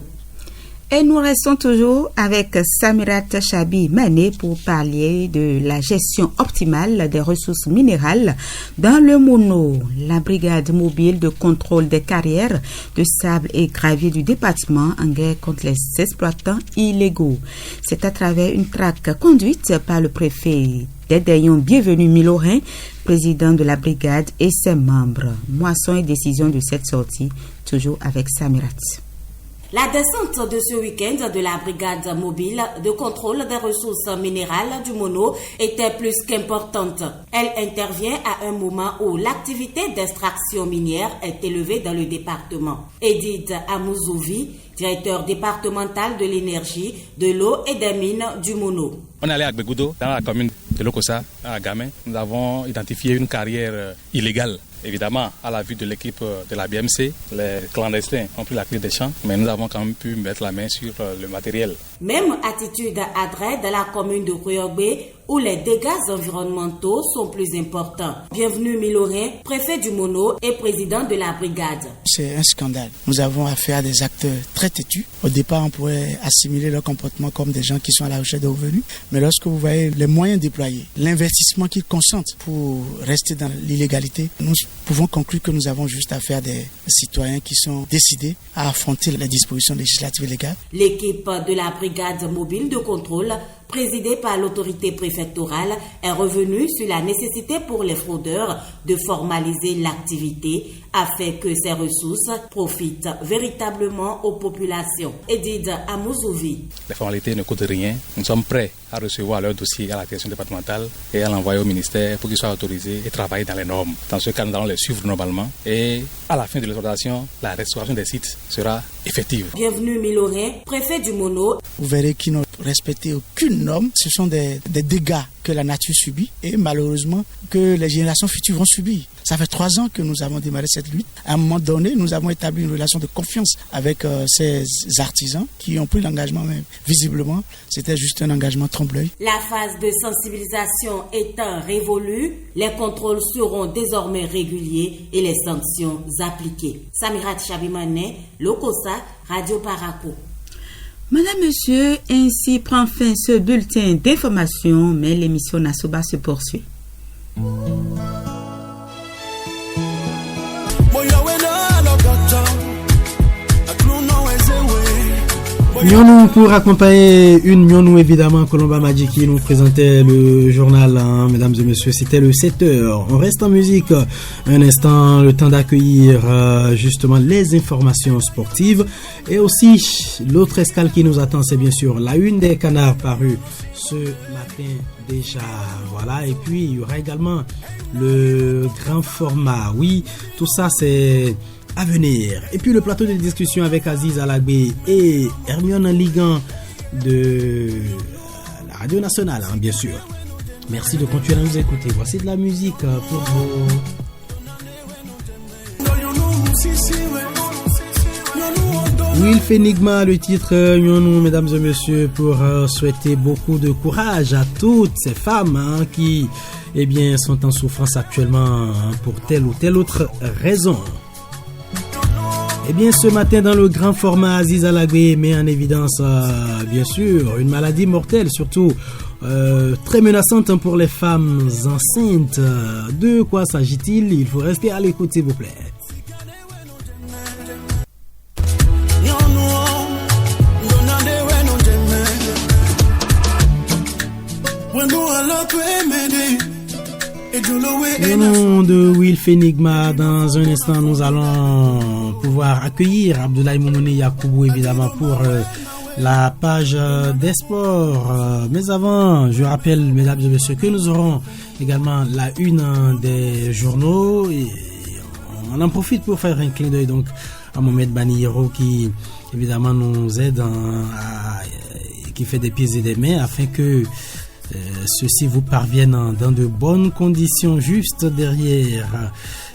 Et nous restons toujours avec Samirat Chabi Mané pour parler de la gestion optimale des ressources minérales dans le Mono. La brigade mobile de contrôle des carrières de sable et gravier du département en guerre contre les exploitants illégaux. C'est à travers une traque conduite par le préfet d'Edayon Bienvenu Milorin, président de la brigade et ses membres. Moisson et décision de cette sortie, toujours avec Samirat. La descente de ce week-end de la brigade mobile de contrôle des ressources minérales du Mono était plus qu'importante. Elle intervient à un moment où l'activité d'extraction minière est élevée dans le département. Edith Amouzovi, directeur départemental de l'énergie, de l'eau et des mines du Mono. On est allé à Begoudo, dans la commune de Lokosa, à Gamay. Nous avons identifié une carrière illégale. Évidemment, à la vue de l'équipe de la BMC, les clandestins ont pris la clé des champs, mais nous avons quand même pu mettre la main sur le matériel. Même attitude à Dray de la commune de Koyogbe, où les dégâts environnementaux sont plus importants. Bienvenu Milorin, préfet du Mono et président de la brigade. C'est un scandale. Nous avons affaire à des acteurs très têtus. Au départ, on pourrait assimiler leur comportement comme des gens qui sont à la recherche de revenus. Mais lorsque vous voyez les moyens déployés, l'investissement qu'ils consentent pour rester dans l'illégalité, nous pouvons conclure que nous avons juste affaire à des citoyens qui sont décidés à affronter les dispositions législatives et légales. L'équipe de la brigade mobile de contrôle, présidée par l'autorité préfectorale, est revenue sur la nécessité pour les fraudeurs de formaliser l'activité afin que ces ressources profitent véritablement aux populations. Edith Amouzovi. Les formalités ne coûtent rien. Nous sommes prêts à recevoir leur dossier à la direction départementale et à l'envoyer au ministère pour qu'ils soient autorisés et travailler dans les normes. Dans ce cas, nous allons les suivre normalement et à la fin de l'exploitation, la restauration des sites sera effective. Bienvenue Milorin, préfet du Mono. Vous verrez qu'ils n'ont respecté aucune norme. Ce sont des dégâts que la nature subit et malheureusement que les générations futures vont subir. Ça fait 3 ans que nous avons démarré cette lutte. À un moment donné, nous avons établi une relation de confiance avec ces artisans qui ont pris l'engagement, mais visiblement, c'était juste un engagement trompe-l'œil. La phase de sensibilisation étant révolue, les contrôles seront désormais réguliers et les sanctions appliquées. Samirat Chabimane, Lokosa, Radio Parakou. Madame, Monsieur, ainsi prend fin ce bulletin d'information, mais l'émission Nasoba se poursuit. Nyonou pour accompagner une Nyonou évidemment Colomba Madji qui nous présentait le journal, hein, mesdames et messieurs, c'était le 7h. On reste en musique un instant, le temps d'accueillir justement les informations sportives et aussi l'autre escale qui nous attend, c'est bien sûr la une des canards parue ce matin déjà, voilà, et puis il y aura également le grand format, oui, tout ça c'est à venir. Et puis le plateau de discussion avec Aziz Alagbe et Hermione Ligan de la Radio Nationale, hein, bien sûr. Merci de continuer à nous écouter. Voici de la musique pour vous. Will Fenigma, le titre Nyonou, mesdames et messieurs, pour souhaiter beaucoup de courage à toutes ces femmes hein, qui eh bien, sont en souffrance actuellement hein, pour telle ou telle autre raison. Eh bien, ce matin, dans le grand format, Aziz Alagbe met en évidence, bien sûr, une maladie mortelle, surtout très menaçante pour les femmes enceintes. De quoi s'agit-il? Il faut rester à l'écoute, s'il vous plaît. Le nom de Will Fenigma, dans un instant, nous allons pouvoir accueillir Abdoulaye Moumouni Yakoubou, évidemment, pour la page des sports. Mais avant, je rappelle, mesdames et messieurs, que nous aurons également la une des journaux. Et on en profite pour faire un clin d'œil donc à Mohamed Baniyero qui, évidemment, nous aide, qui fait des pieds et des mains afin que ceux-ci vous parviennent dans de bonnes conditions. Juste derrière,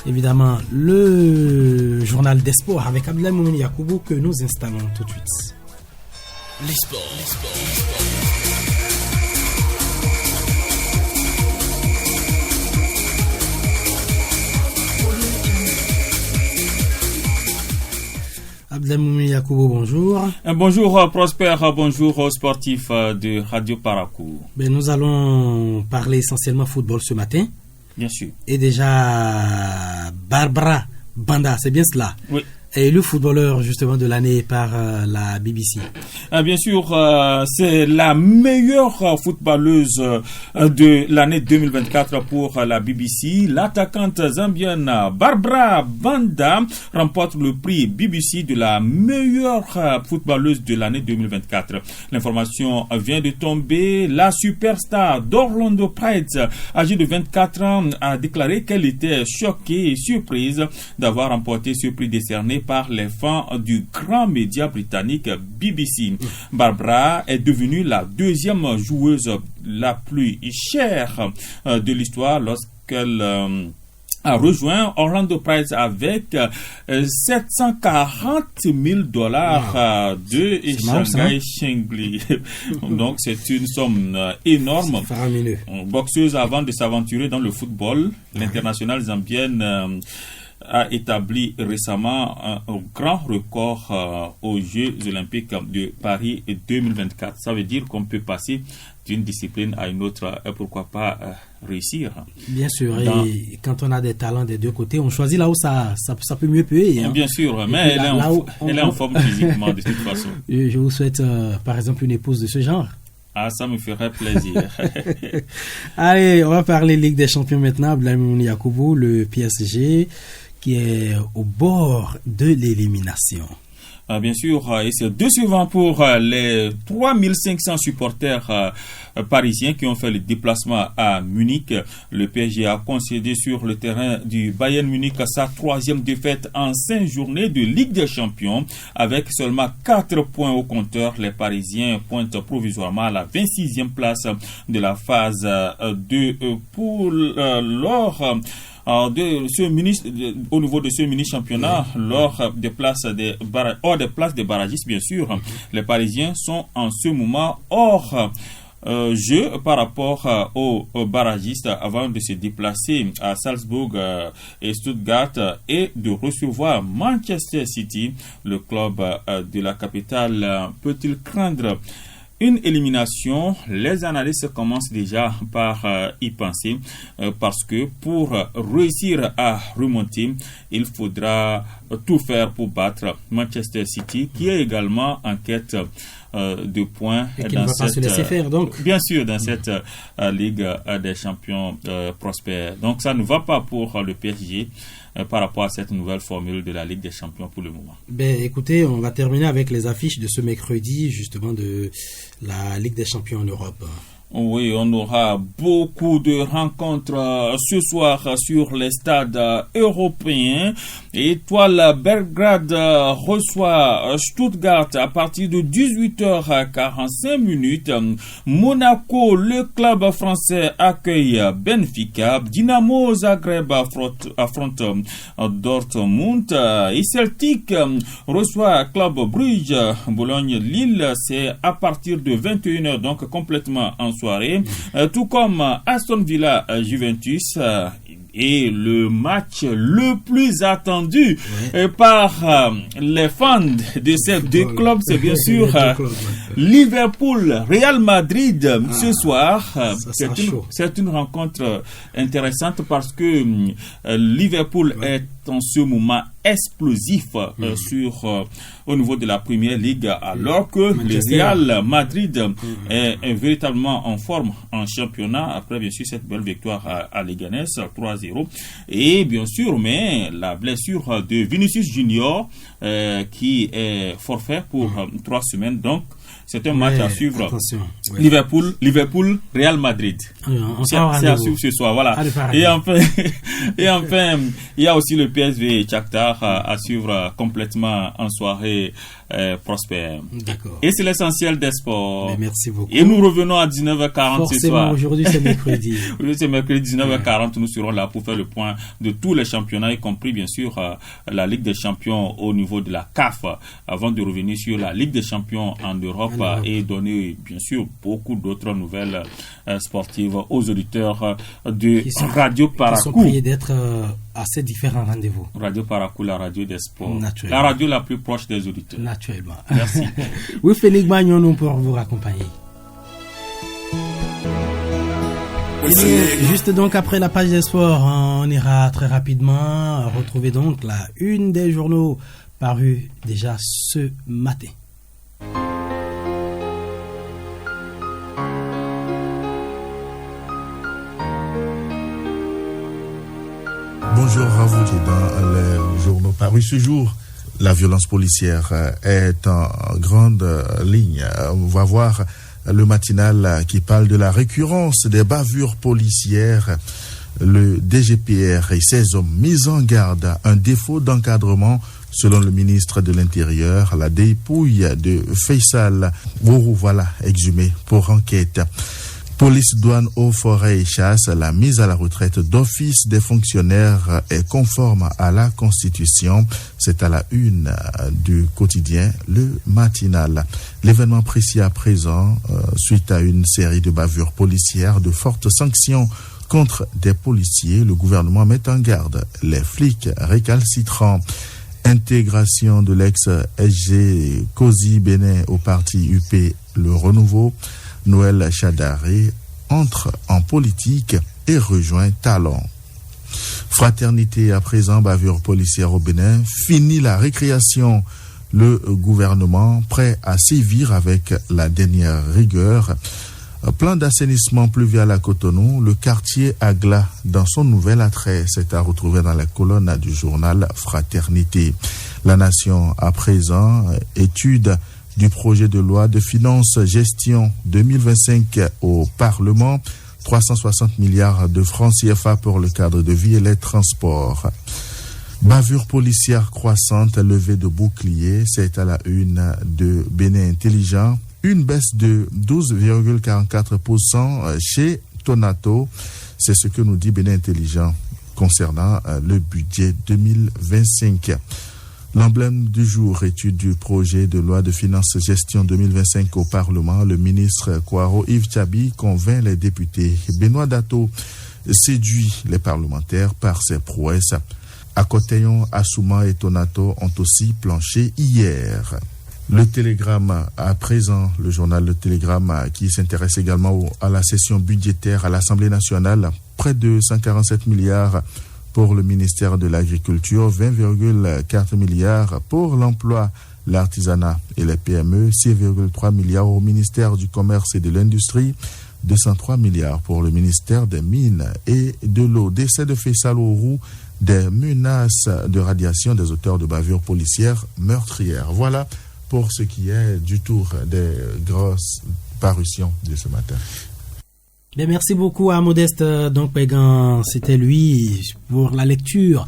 évidemment, le journal des sports avec Abdoulaye Moumouni Yakoubou que nous installons tout de suite. les sports. Abdelmoumi Yakubo, bonjour. Bonjour Prosper, bonjour aux sportifs de Radio Parakou. Nous allons parler essentiellement football ce matin. Bien sûr. Et déjà, Barbara Banda, c'est bien cela? Oui. Élu footballeur justement de l'année par la BBC. Bien sûr, c'est la meilleure footballeuse de l'année 2024 pour la BBC. L'attaquante zambienne Barbara Banda remporte le prix BBC de la meilleure footballeuse de l'année 2024. L'information vient de tomber. La superstar d'Orlando Pirates, âgée de 24 ans, a déclaré qu'elle était choquée et surprise d'avoir remporté ce prix décerné par les fans du grand média britannique BBC. Barbara est devenue la deuxième joueuse la plus chère de l'histoire lorsqu'elle a rejoint Orlando Pirates avec $740 000 de Shanghai Shengli. Donc c'est une somme énorme. Boxeuse avant de s'aventurer dans le football, l'internationale zambienne a établi récemment un grand record aux Jeux Olympiques de Paris 2024. Ça veut dire qu'on peut passer d'une discipline à une autre, pourquoi pas réussir. Bien sûr, et quand on a des talents des deux côtés, on choisit là où ça peut mieux payer. Bien sûr, mais elle est en forme physiquement de toute façon. Je vous souhaite par exemple une épouse de ce genre. Ah, ça me ferait plaisir. Allez, on va parler Ligue des Champions maintenant. Abdelmoumi Yakubo, le PSG qui est au bord de l'élimination. Bien sûr, et c'est décevant pour les 3500 supporters parisiens qui ont fait le déplacement à Munich. Le PSG a concédé sur le terrain du Bayern Munich sa 3e défaite en 5 journées de Ligue des Champions. Avec seulement 4 points au compteur, les Parisiens pointent provisoirement à la 26e place de la phase de poule au niveau de ce mini-championnat, lors des places hors des places des barragistes, bien sûr. Les Parisiens sont en ce moment hors jeu par rapport aux barragistes avant de se déplacer à Salzbourg et Stuttgart et de recevoir Manchester City. Le club de la capitale peut-il craindre une élimination? Les analystes commencent déjà par y penser parce que pour réussir à remonter, il faudra tout faire pour battre Manchester City qui est également en quête de points et qui ne va pas se laisser faire, donc. Bien sûr, dans cette Ligue des Champions prospères. Donc ça ne va pas pour le PSG par rapport à cette nouvelle formule de la Ligue des Champions pour le moment. Écoutez, on va terminer avec les affiches de ce mercredi, justement, de la Ligue des Champions en Europe. Oui, on aura beaucoup de rencontres ce soir sur les stades européens. Étoile Belgrade reçoit Stuttgart à partir de 18h45. Monaco, le club français, accueille Benfica. Dynamo Zagreb affronte Dortmund. Et Celtic reçoit Club Brugge. Bologne-Lille, c'est à partir de 21h, donc complètement en soirée, tout comme Aston Villa Juventus et le match le plus attendu par les fans de ces deux clubs, c'est bien sûr Liverpool Real Madrid ce soir. C'est une rencontre intéressante parce que Liverpool est en ce moment explosif au niveau de la Première Ligue, alors que le Real Madrid est véritablement en forme en championnat après bien sûr cette belle victoire à Leganés 3-0 et bien sûr mais la blessure de Vinicius Junior qui est forfait pour 3 semaines, donc c'est un match à suivre. Liverpool, Real Madrid. C'est à suivre ce soir, voilà. Et enfin, il y a aussi le PSV Shakhtar à suivre complètement en soirée prospère. D'accord. Et c'est l'essentiel des sports. Mais merci beaucoup. Et nous revenons à 19h40 ce soir. Aujourd'hui c'est mercredi. Aujourd'hui c'est mercredi 19h40. Nous serons là pour faire le point de tous les championnats, y compris bien sûr la Ligue des Champions au niveau de la CAF, avant de revenir sur la Ligue des Champions en Europe et donner bien sûr beaucoup d'autres nouvelles sportives aux auditeurs de Radio Paracou. Ils sont priés d'être à ces différents rendez-vous. Radio Paracou, la radio des sports. La radio la plus proche des auditeurs. Naturellement. Merci. Oui, Félix Magnon, nous pour vous accompagner. Juste donc après la page des sports, on ira très rapidement retrouver donc la une des journaux parus déjà ce matin. Bonjour à vous dans les journaux parus ce jour. La violence policière est en grande ligne. On va voir le matinal qui parle de la récurrence des bavures policières. Le DGPR et ses hommes mis en garde. Un défaut d'encadrement selon le ministre de l'Intérieur. La dépouille de Faisal Wourou, voilà, exhumée pour enquête. Police, douane, eaux, forêts et chasse, la mise à la retraite d'office des fonctionnaires est conforme à la Constitution. C'est à la une du quotidien Le Matinal. L'événement précis à présent, suite à une série de bavures policières, de fortes sanctions contre des policiers, le gouvernement met en garde les flics récalcitrants. Intégration de l'ex-SG Kosi Bénin au parti UP Le Renouveau. Noël Chadaré entre en politique et rejoint Talon. Fraternité à présent, bavure policière au Bénin. Fini la récréation. Le gouvernement prêt à sévir avec la dernière rigueur. Plan d'assainissement pluvial à Cotonou. Le quartier Agla dans son nouvel attrait. C'est à retrouver dans la colonne du journal Fraternité. La Nation à présent, étude du projet de loi de finances gestion 2025 au Parlement, 360 milliards de francs CFA pour le cadre de vie et les transports. Bavure policière croissante, levée de boucliers, c'est à la une de Bénin Intelligent. Une baisse de 12,44% chez Tonato, c'est ce que nous dit Bénin Intelligent concernant le budget 2025. L'emblème du jour, étude du projet de loi de finances gestion 2025 au Parlement. Le ministre Kwaro Yves Tchabi convainc les députés. Benoît Dato séduit les parlementaires par ses prouesses. Akoteyon, Assouma et Tonato ont aussi planché hier. Le Télégramme à présent, le journal Le Télégramme qui s'intéresse également à la session budgétaire à l'Assemblée nationale. Près de 147 milliards pour le ministère de l'Agriculture, 20,4 milliards pour l'emploi, l'artisanat et les PME, 6,3 milliards au ministère du Commerce et de l'Industrie, 203 milliards pour le ministère des Mines et de l'Eau. Décès de Faisal Wourou, des menaces de radiation des auteurs de bavures policières meurtrières. Voilà pour ce qui est du tour des grosses parutions de ce matin. Bien, merci beaucoup à Modeste donc Pégan, c'était lui pour la lecture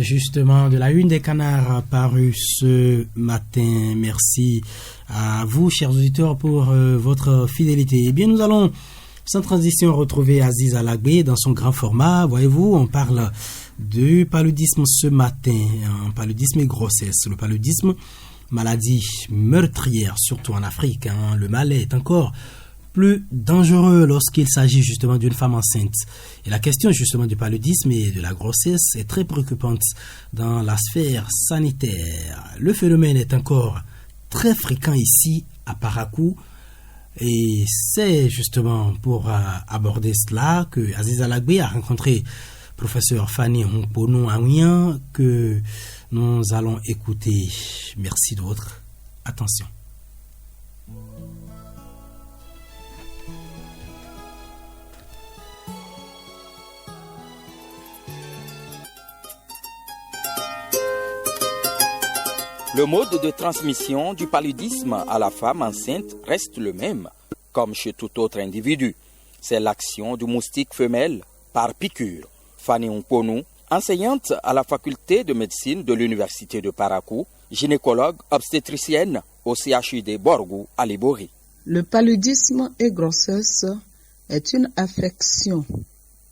justement de la une des Canards parue ce matin. Merci à vous chers auditeurs pour votre fidélité. Eh bien, nous allons sans transition retrouver Aziz Alagbé dans son grand format. Voyez-vous, on parle du paludisme ce matin, un paludisme et grossesse. Le paludisme, maladie meurtrière surtout en Afrique, le mal est encore plus dangereux lorsqu'il s'agit justement d'une femme enceinte. Et la question justement du paludisme et de la grossesse est très préoccupante dans la sphère sanitaire. Le phénomène est encore très fréquent ici à Paracou et c'est justement pour aborder cela que Aziz Alagbé a rencontré professeur Fanny Hongponou Aouyan que nous allons écouter. Merci de votre attention. Le mode de transmission du paludisme à la femme enceinte reste le même, comme chez tout autre individu. C'est l'action du moustique femelle par piqûre. Fanny Hongponou, enseignante à la faculté de médecine de l'université de Paracou, gynécologue obstétricienne au CHUD Borgou à Libori. Le paludisme et grossesse est une affection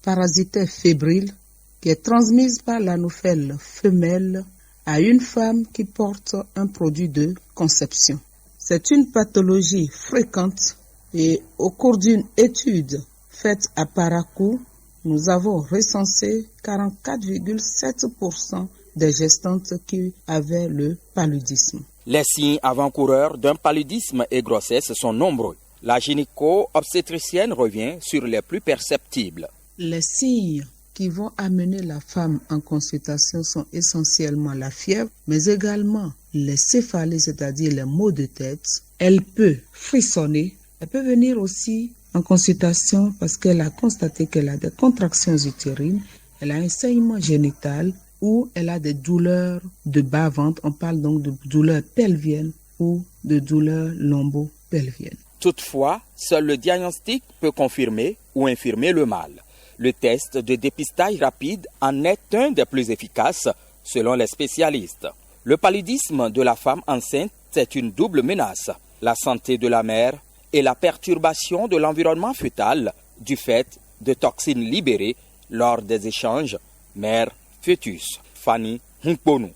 parasitaire fébrile qui est transmise par l'anophèle femelle à une femme qui porte un produit de conception. C'est une pathologie fréquente et au cours d'une étude faite à Parakou, nous avons recensé 44,7% des gestantes qui avaient le paludisme. Les signes avant-coureurs d'un paludisme et grossesse sont nombreux. La gynéco-obstétricienne revient sur les plus perceptibles. Les signes qui vont amener la femme en consultation sont essentiellement la fièvre, mais également les céphalées, c'est-à-dire les maux de tête. Elle peut frissonner. Elle peut venir aussi en consultation parce qu'elle a constaté qu'elle a des contractions utérines, elle a un saignement génital ou elle a des douleurs de bas-ventre. On parle donc de douleurs pelviennes ou de douleurs lombo-pelviennes. Toutefois, seul le diagnostic peut confirmer ou infirmer le mal. Le test de dépistage rapide en est un des plus efficaces, selon les spécialistes. Le paludisme de la femme enceinte est une double menace, la santé de la mère et la perturbation de l'environnement fœtal du fait de toxines libérées lors des échanges mère-fœtus. Fanny Hunkponu.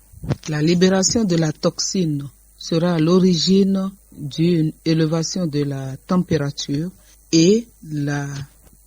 La libération de la toxine sera à l'origine d'une élévation de la température et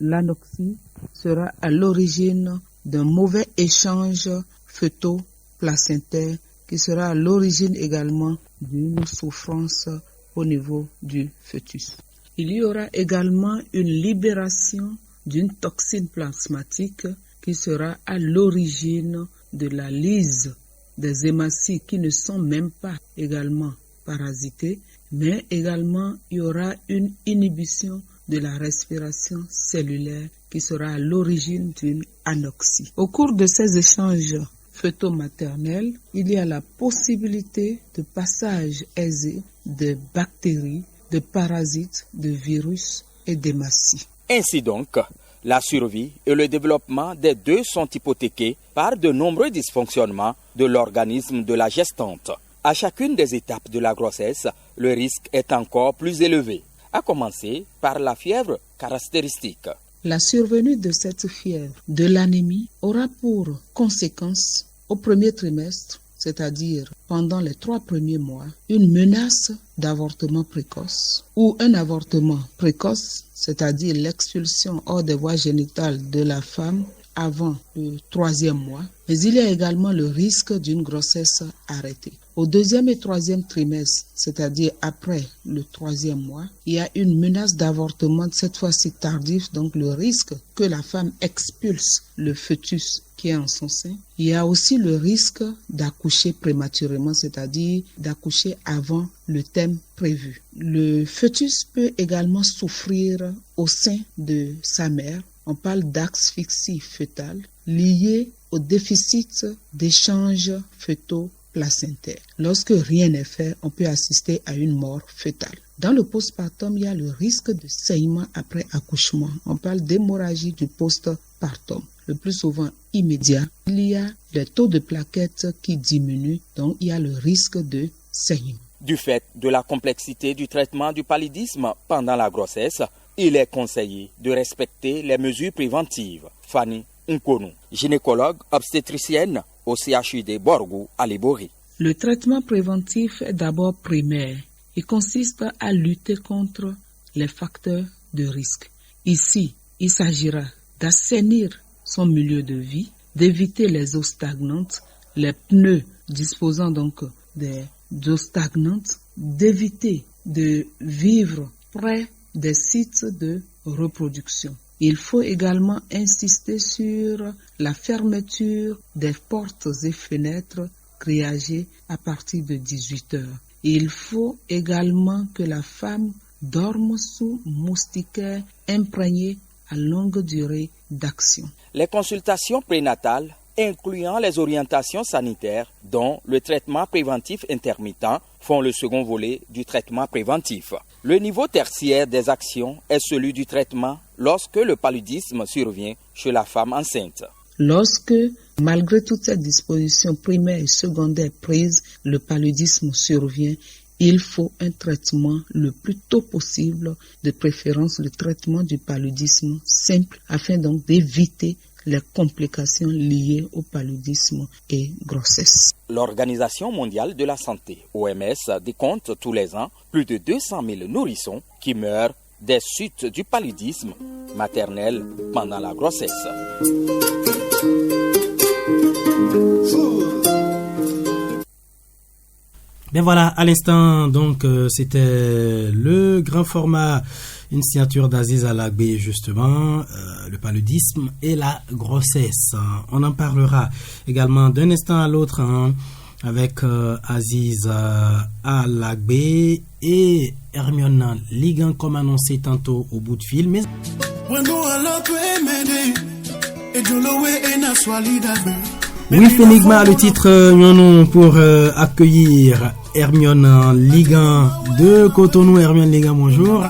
l'anoxie sera à l'origine d'un mauvais échange fœto-placentaire qui sera à l'origine également d'une souffrance au niveau du fœtus. Il y aura également une libération d'une toxine plasmatique qui sera à l'origine de la lyse des hématies qui ne sont même pas également parasités, mais également il y aura une inhibition de la respiration cellulaire qui sera à l'origine d'une anoxie. Au cours de ces échanges fœto-maternels, il y a la possibilité de passage aisé de bactéries, de parasites, de virus et d'hématies. Ainsi donc, la survie et le développement des deux sont hypothéqués par de nombreux dysfonctionnements de l'organisme de la gestante. À chacune des étapes de la grossesse, le risque est encore plus élevé, à commencer par la fièvre caractéristique. La survenue de cette fièvre, de l'anémie, aura pour conséquence au premier trimestre, c'est-à-dire pendant les 3 premiers mois, une menace d'avortement précoce ou un avortement précoce, c'est-à-dire l'expulsion hors des voies génitales de la femme avant le 3e mois, mais il y a également le risque d'une grossesse arrêtée. Au 2e et 3e trimestre, c'est-à-dire après le 3e mois, il y a une menace d'avortement, cette fois-ci tardif, donc le risque que la femme expulse le fœtus qui est en son sein. Il y a aussi le risque d'accoucher prématurément, c'est-à-dire d'accoucher avant le terme prévu. Le fœtus peut également souffrir au sein de sa mère. On parle d'asphyxie fœtale liée au déficit d'échange fœto-placentaire. Lorsque rien n'est fait, on peut assister à une mort fœtale. Dans le postpartum, il y a le risque de saignement après accouchement. On parle d'hémorragie du postpartum. Le plus souvent immédiat, il y a le taux de plaquettes qui diminue, donc il y a le risque de saignement. Du fait de la complexité du traitement du paludisme pendant la grossesse, il est conseillé de respecter les mesures préventives. Fanny Nkonu, gynécologue obstétricienne au CHUD Borgou à Libori. Le traitement préventif est d'abord primaire. Il consiste à lutter contre les facteurs de risque. Ici, il s'agira d'assainir son milieu de vie, d'éviter les eaux stagnantes, les pneus disposant donc des eaux stagnantes, d'éviter de vivre près des sites de reproduction. Il faut également insister sur la fermeture des portes et fenêtres grillagées à partir de 18 heures. Il faut également que la femme dorme sous moustiquaires imprégnés à longue durée d'action. Les consultations prénatales, incluant les orientations sanitaires, dont le traitement préventif intermittent, font le second volet du traitement préventif. Le niveau tertiaire des actions est celui du traitement lorsque le paludisme survient chez la femme enceinte. Lorsque, malgré toutes ces dispositions primaires et secondaires prises, le paludisme survient, il faut un traitement le plus tôt possible, de préférence le traitement du paludisme simple, afin donc d'éviter les complications liées au paludisme et grossesse. L'Organisation mondiale de la santé, OMS, décompte tous les ans plus de 200 000 nourrissons qui meurent des suites du paludisme maternel pendant la grossesse. Bien voilà, à l'instant, donc, c'était le grand format, une signature d'Aziz Alagbé, justement, le paludisme et la grossesse. On en parlera également d'un instant à l'autre avec Aziz Alagbé et Hermione Ligan, comme annoncé tantôt au bout de fil. Mais... Oui, Fenigma, le titre pour accueillir Hermione Ligan de Cotonou. Hermione Ligan, bonjour.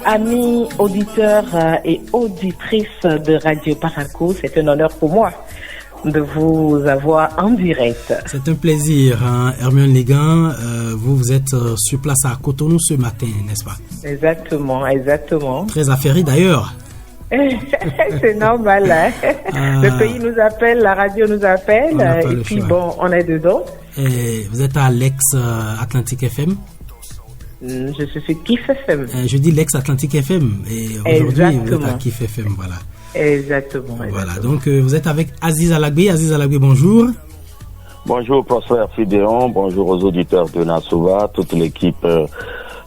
Amis auditeurs et auditrices de Radio Paraco, c'est un honneur pour moi de vous avoir en direct. C'est un plaisir, Hermione Ligan. Vous êtes sur place à Cotonou ce matin, n'est-ce pas? Exactement, exactement. Très affairé d'ailleurs. C'est normal, hein? Le pays nous appelle, la radio nous appelle, et puis bon, on est dedans. Et vous êtes à l'ex-Atlantique FM? Je suis sur Kif FM. Je dis l'ex-Atlantique FM, et aujourd'hui vous êtes à Kif FM, voilà. Exactement. Voilà, donc vous êtes avec Aziz Alagbé. Aziz Alagbé, bonjour. Bonjour, Prosper Fidéon, bonjour aux auditeurs de Nassouva, toute l'équipe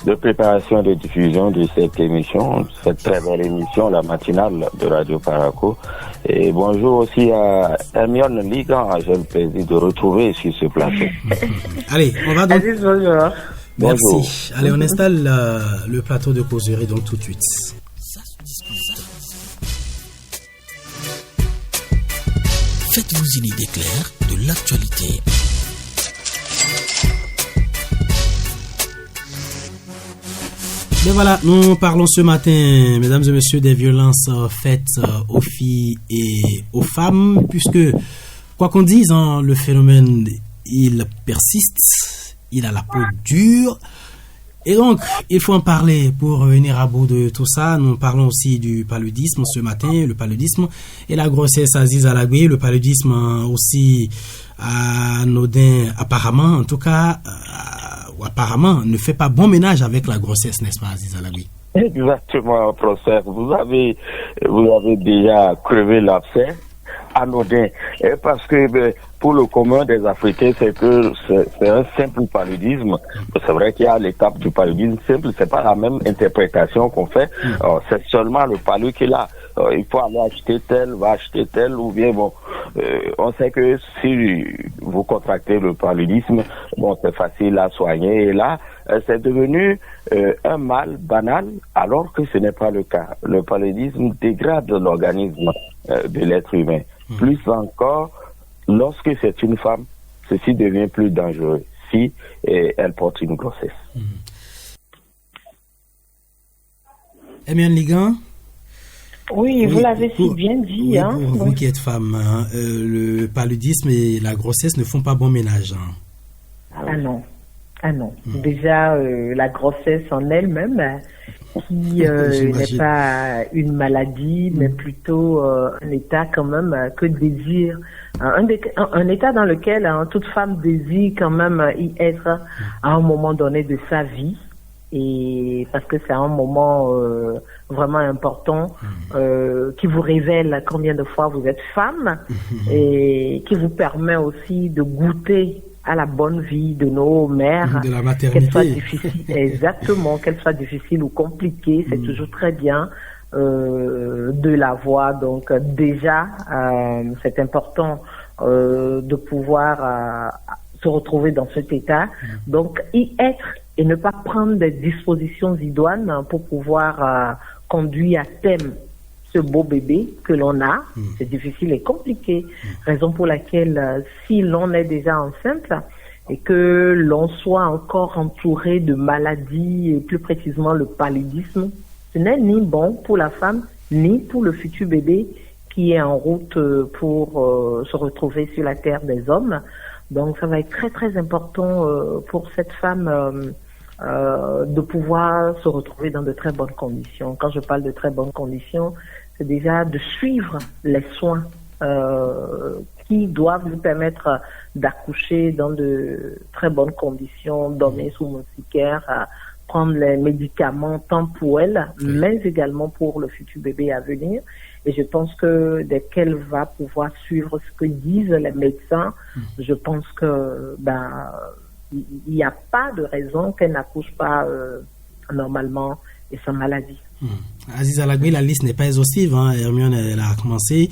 de préparation et de diffusion de cette émission, cette très belle émission, la matinale de Radio Paraco. Et bonjour aussi à Hermione Ligan, j'ai le plaisir de retrouver sur ce plateau. Allez, on va donc... Aziz, bonjour. Merci. Bonjour. Allez, on installe le plateau de causerie donc tout de suite. Faites-vous une idée claire de l'actualité. Bien voilà, nous parlons ce matin, mesdames et messieurs, des violences faites aux filles et aux femmes, puisque, quoi qu'on dise, le phénomène, il persiste, il a la peau dure, et donc, il faut en parler pour venir à bout de tout ça. Nous parlons aussi du paludisme ce matin, le paludisme et la grossesse. Aziz Alagbé, le paludisme aussi anodin, apparemment, en tout cas, apparemment, ne fait pas bon ménage avec la grossesse, n'est-ce pas, Aziz Alagbé? Exactement, professeur. Vous avez déjà crevé l'abcès anodin. Et parce que pour le commun des Africains, c'est que c'est un simple paludisme. C'est vrai qu'il y a l'étape du paludisme simple, c'est pas la même interprétation qu'on fait. C'est seulement le palud qui est là. Il faut aller acheter tel, va acheter tel, ou bien bon, on sait que si vous contractez le paludisme, bon, c'est facile à soigner. Et là, c'est devenu un mal banal, alors que ce n'est pas le cas. Le paludisme dégrade l'organisme de l'être humain. Plus encore, lorsque c'est une femme, ceci devient plus dangereux si elle porte une grossesse. Hermione Ligan? Oui, vous l'avez si bien dit. Oui, pour vous qui êtes femme, le paludisme et la grossesse ne font pas bon ménage. Ah non. Déjà, la grossesse en elle-même, qui n'est pas une maladie, mais plutôt un état quand même que désire. Un état dans lequel toute femme désire quand même y être à un moment donné de sa vie. Et parce que c'est un moment vraiment important qui vous révèle combien de fois vous êtes femme et qui vous permet aussi de goûter à la bonne vie de nos mères, de la maternité. Qu'elle soit difficile, exactement, qu'elle soit difficile ou compliquée, c'est toujours très bien de la voir. Donc déjà, c'est important de pouvoir se retrouver dans cet état. Donc y être et ne pas prendre des dispositions idoines pour pouvoir conduire à terme ce beau bébé que l'on a. C'est difficile et compliqué. Raison pour laquelle, si l'on est déjà enceinte et que l'on soit encore entouré de maladies, et plus précisément le paludisme, ce n'est ni bon pour la femme, ni pour le futur bébé qui est en route pour se retrouver sur la terre des hommes. Donc ça va être très très important pour cette femme de pouvoir se retrouver dans de très bonnes conditions. Quand je parle de très bonnes conditions, c'est déjà de suivre les soins qui doivent lui permettre d'accoucher dans de très bonnes conditions, dormir sous moustiquaire, prendre les médicaments tant pour elle, mais également pour le futur bébé à venir. Et je pense que dès qu'elle va pouvoir suivre ce que disent les médecins, je pense que il n'y a pas de raison qu'elle n'accouche pas normalement et sans maladie. Aziza Lagbe, la liste n'est pas exhaustive, hein. Hermione, elle a commencé.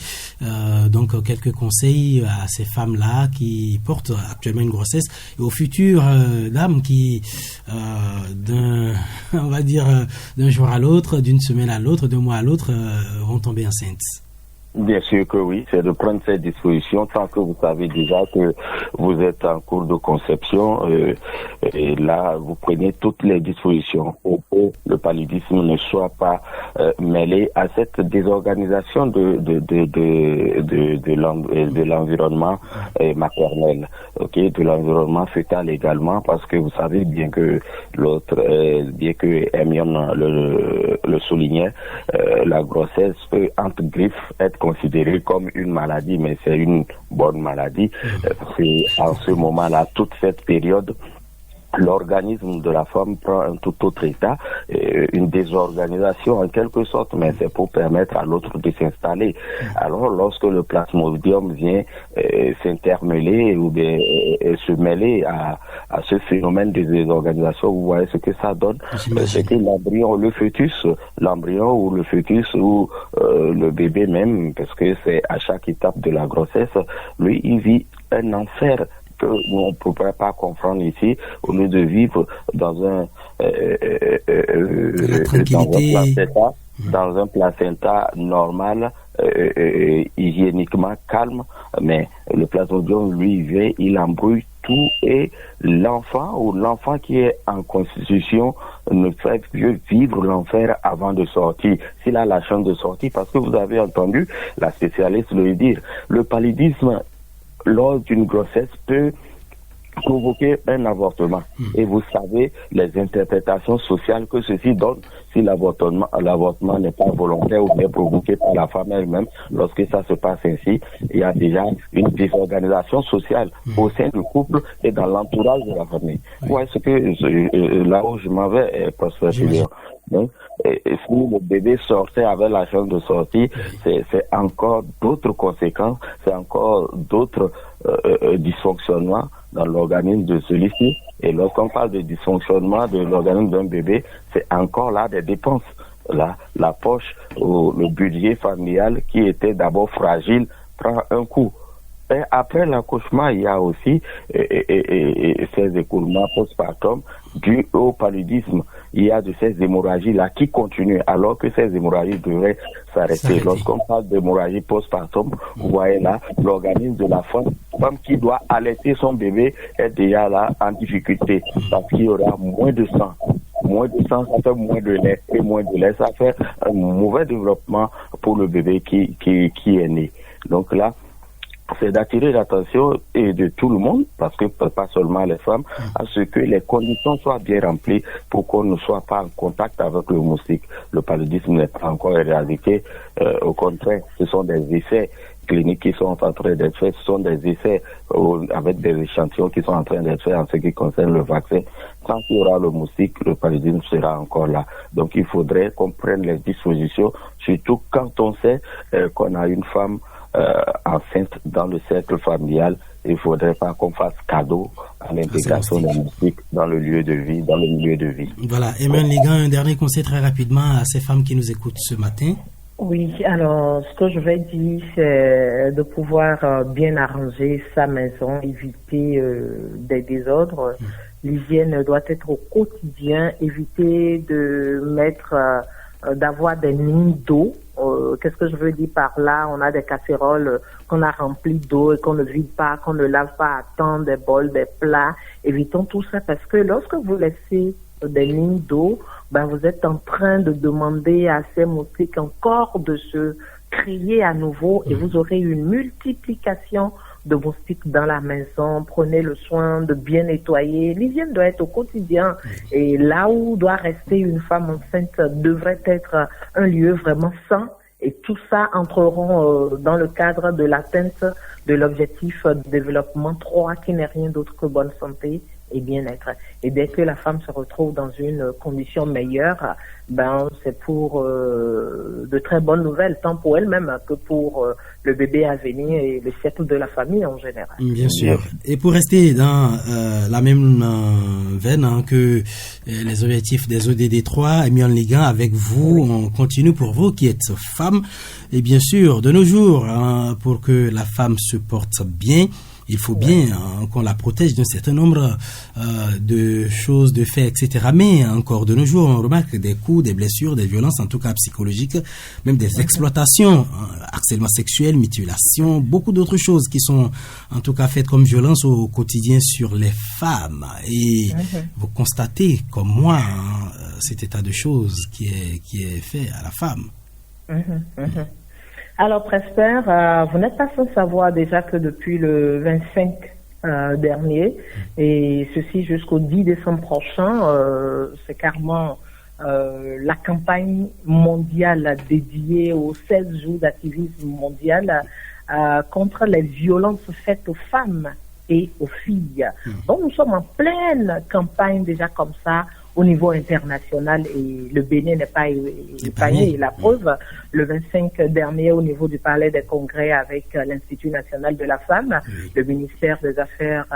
Donc, quelques conseils à ces femmes-là qui portent actuellement une grossesse et aux futures dames qui, d'un jour à l'autre, d'une semaine à l'autre, d'un mois à l'autre, vont tomber enceintes. Bien sûr que oui, c'est de prendre ces dispositions tant que vous savez déjà que vous êtes en cours de conception et là vous prenez toutes les dispositions pour que le paludisme ne soit pas mêlé à cette désorganisation de l'environnement maternel, de l'environnement fœtal également, parce que vous savez bien que bien que Hermione le soulignait, la grossesse peut entre griffes être considérée comme une maladie, mais c'est une bonne maladie. C'est en ce moment-là, toute cette période, l'organisme de la femme prend un tout autre état, une désorganisation en quelque sorte, mais c'est pour permettre à l'autre de s'installer. Alors, lorsque le plasmodium vient s'intermêler ou bien se mêler à ce phénomène de désorganisation, vous voyez ce que ça donne. C'est que l'embryon ou le fœtus ou le bébé même, parce que c'est à chaque étape de la grossesse, lui, il vit un enfer que on ne pourrait pas comprendre ici, au lieu de vivre dans un placenta normal, hygiéniquement calme, mais le plasmodium, lui, vient, il embrouille tout, et l'enfant qui est en constitution ne fait que vivre l'enfer avant de sortir, s'il a la chance de sortir, parce que vous avez entendu la spécialiste le dire, le paludisme lors d'une grossesse peut provoquer un avortement. Et vous savez les interprétations sociales que ceci donne si l'avortement n'est pas volontaire ou bien provoqué par la femme elle-même. Lorsque ça se passe ainsi, il y a déjà une désorganisation sociale au sein du couple et dans l'entourage de la famille. Ouais, ce que là où je m'en vais, et si le bébé sortait avec la chance de sortir, c'est encore d'autres conséquences, c'est encore d'autres dysfonctionnements dans l'organisme de celui-ci. Et lorsqu'on parle de dysfonctionnement de l'organisme d'un bébé, c'est encore là des dépenses. Là, la poche ou le budget familial qui était d'abord fragile prend un coup. Et après l'accouchement, il y a aussi ces écoulements postpartum dus au paludisme. Il y a de ces hémorragies-là qui continuent, alors que ces hémorragies devraient s'arrêter. Lorsqu'on parle d'hémorragie postpartum, vous voyez là, l'organisme de la femme qui doit allaiter son bébé est déjà là en difficulté, parce qu'il y aura moins de sang. Moins de sang, ça fait moins de lait, et moins de lait, ça fait un mauvais développement pour le bébé qui est né. Donc là, c'est d'attirer l'attention et de tout le monde, parce que pas seulement les femmes, à ce que les conditions soient bien remplies pour qu'on ne soit pas en contact avec le moustique. Le paludisme n'est pas encore éradiqué, au contraire, ce sont des essais cliniques qui sont en train d'être faits, ce sont des essais avec des échantillons qui sont en train d'être faits en ce qui concerne le vaccin. Tant qu'il y aura le moustique, le paludisme sera encore là. Donc il faudrait qu'on prenne les dispositions, surtout quand on sait qu'on a une femme enceinte dans le cercle familial. Il ne faudrait pas qu'on fasse cadeau à l'intégration des moustiques dans le lieu de vie, dans le milieu de vie. Voilà. Hermione Ligan, un dernier conseil très rapidement à ces femmes qui nous écoutent ce matin. Oui, alors ce que je vais dire, c'est de pouvoir bien arranger sa maison, éviter des désordres. L'hygiène doit être au quotidien, éviter de mettre, d'avoir des mines d'eau. Qu'est-ce que je veux dire par là? On a des casseroles qu'on a remplies d'eau et qu'on ne vide pas, qu'on ne lave pas à temps, des bols, des plats. Évitons tout ça, parce que lorsque vous laissez des lignes d'eau, vous êtes en train de demander à ces moustiques encore de se créer à nouveau et vous aurez une multiplication de moustiques dans la maison. Prenez le soin de bien nettoyer. L'hygiène doit être au quotidien. Et là où doit rester une femme enceinte devrait être un lieu vraiment sain. Et tout ça entreront dans le cadre de l'atteinte de l'objectif de développement 3 qui n'est rien d'autre que bonne santé et bien-être. Et dès que la femme se retrouve dans une condition meilleure, c'est pour de très bonnes nouvelles, tant pour elle-même que pour le bébé à venir et le siècle de la famille en général. Bien sûr. Et pour rester dans la même veine que les objectifs des ODD 3 et mis en lien avec vous, on continue pour vous qui êtes femme. Et bien sûr, de nos jours, pour que la femme se porte bien, il faut bien qu'on la protège d'un certain nombre de choses, de faits, etc. Mais encore de nos jours, on remarque des coups, des blessures, des violences, en tout cas psychologiques, même des exploitations, harcèlement sexuel, mutilation, beaucoup d'autres choses qui sont en tout cas faites comme violence au quotidien sur les femmes. Et vous constatez, comme moi, cet état de choses qui est fait à la femme. Alors, Presper, vous n'êtes pas sans savoir déjà que depuis le 25 dernier, et ceci jusqu'au 10 décembre prochain, c'est carrément la campagne mondiale dédiée aux 16 jours d'activisme mondial contre les violences faites aux femmes et aux filles. Donc, nous sommes en pleine campagne déjà comme ça, au niveau international, et le Bénin n'est pas épargné. La preuve, le 25 dernier, au niveau du Palais des Congrès avec l'Institut national de la femme, le ministère des Affaires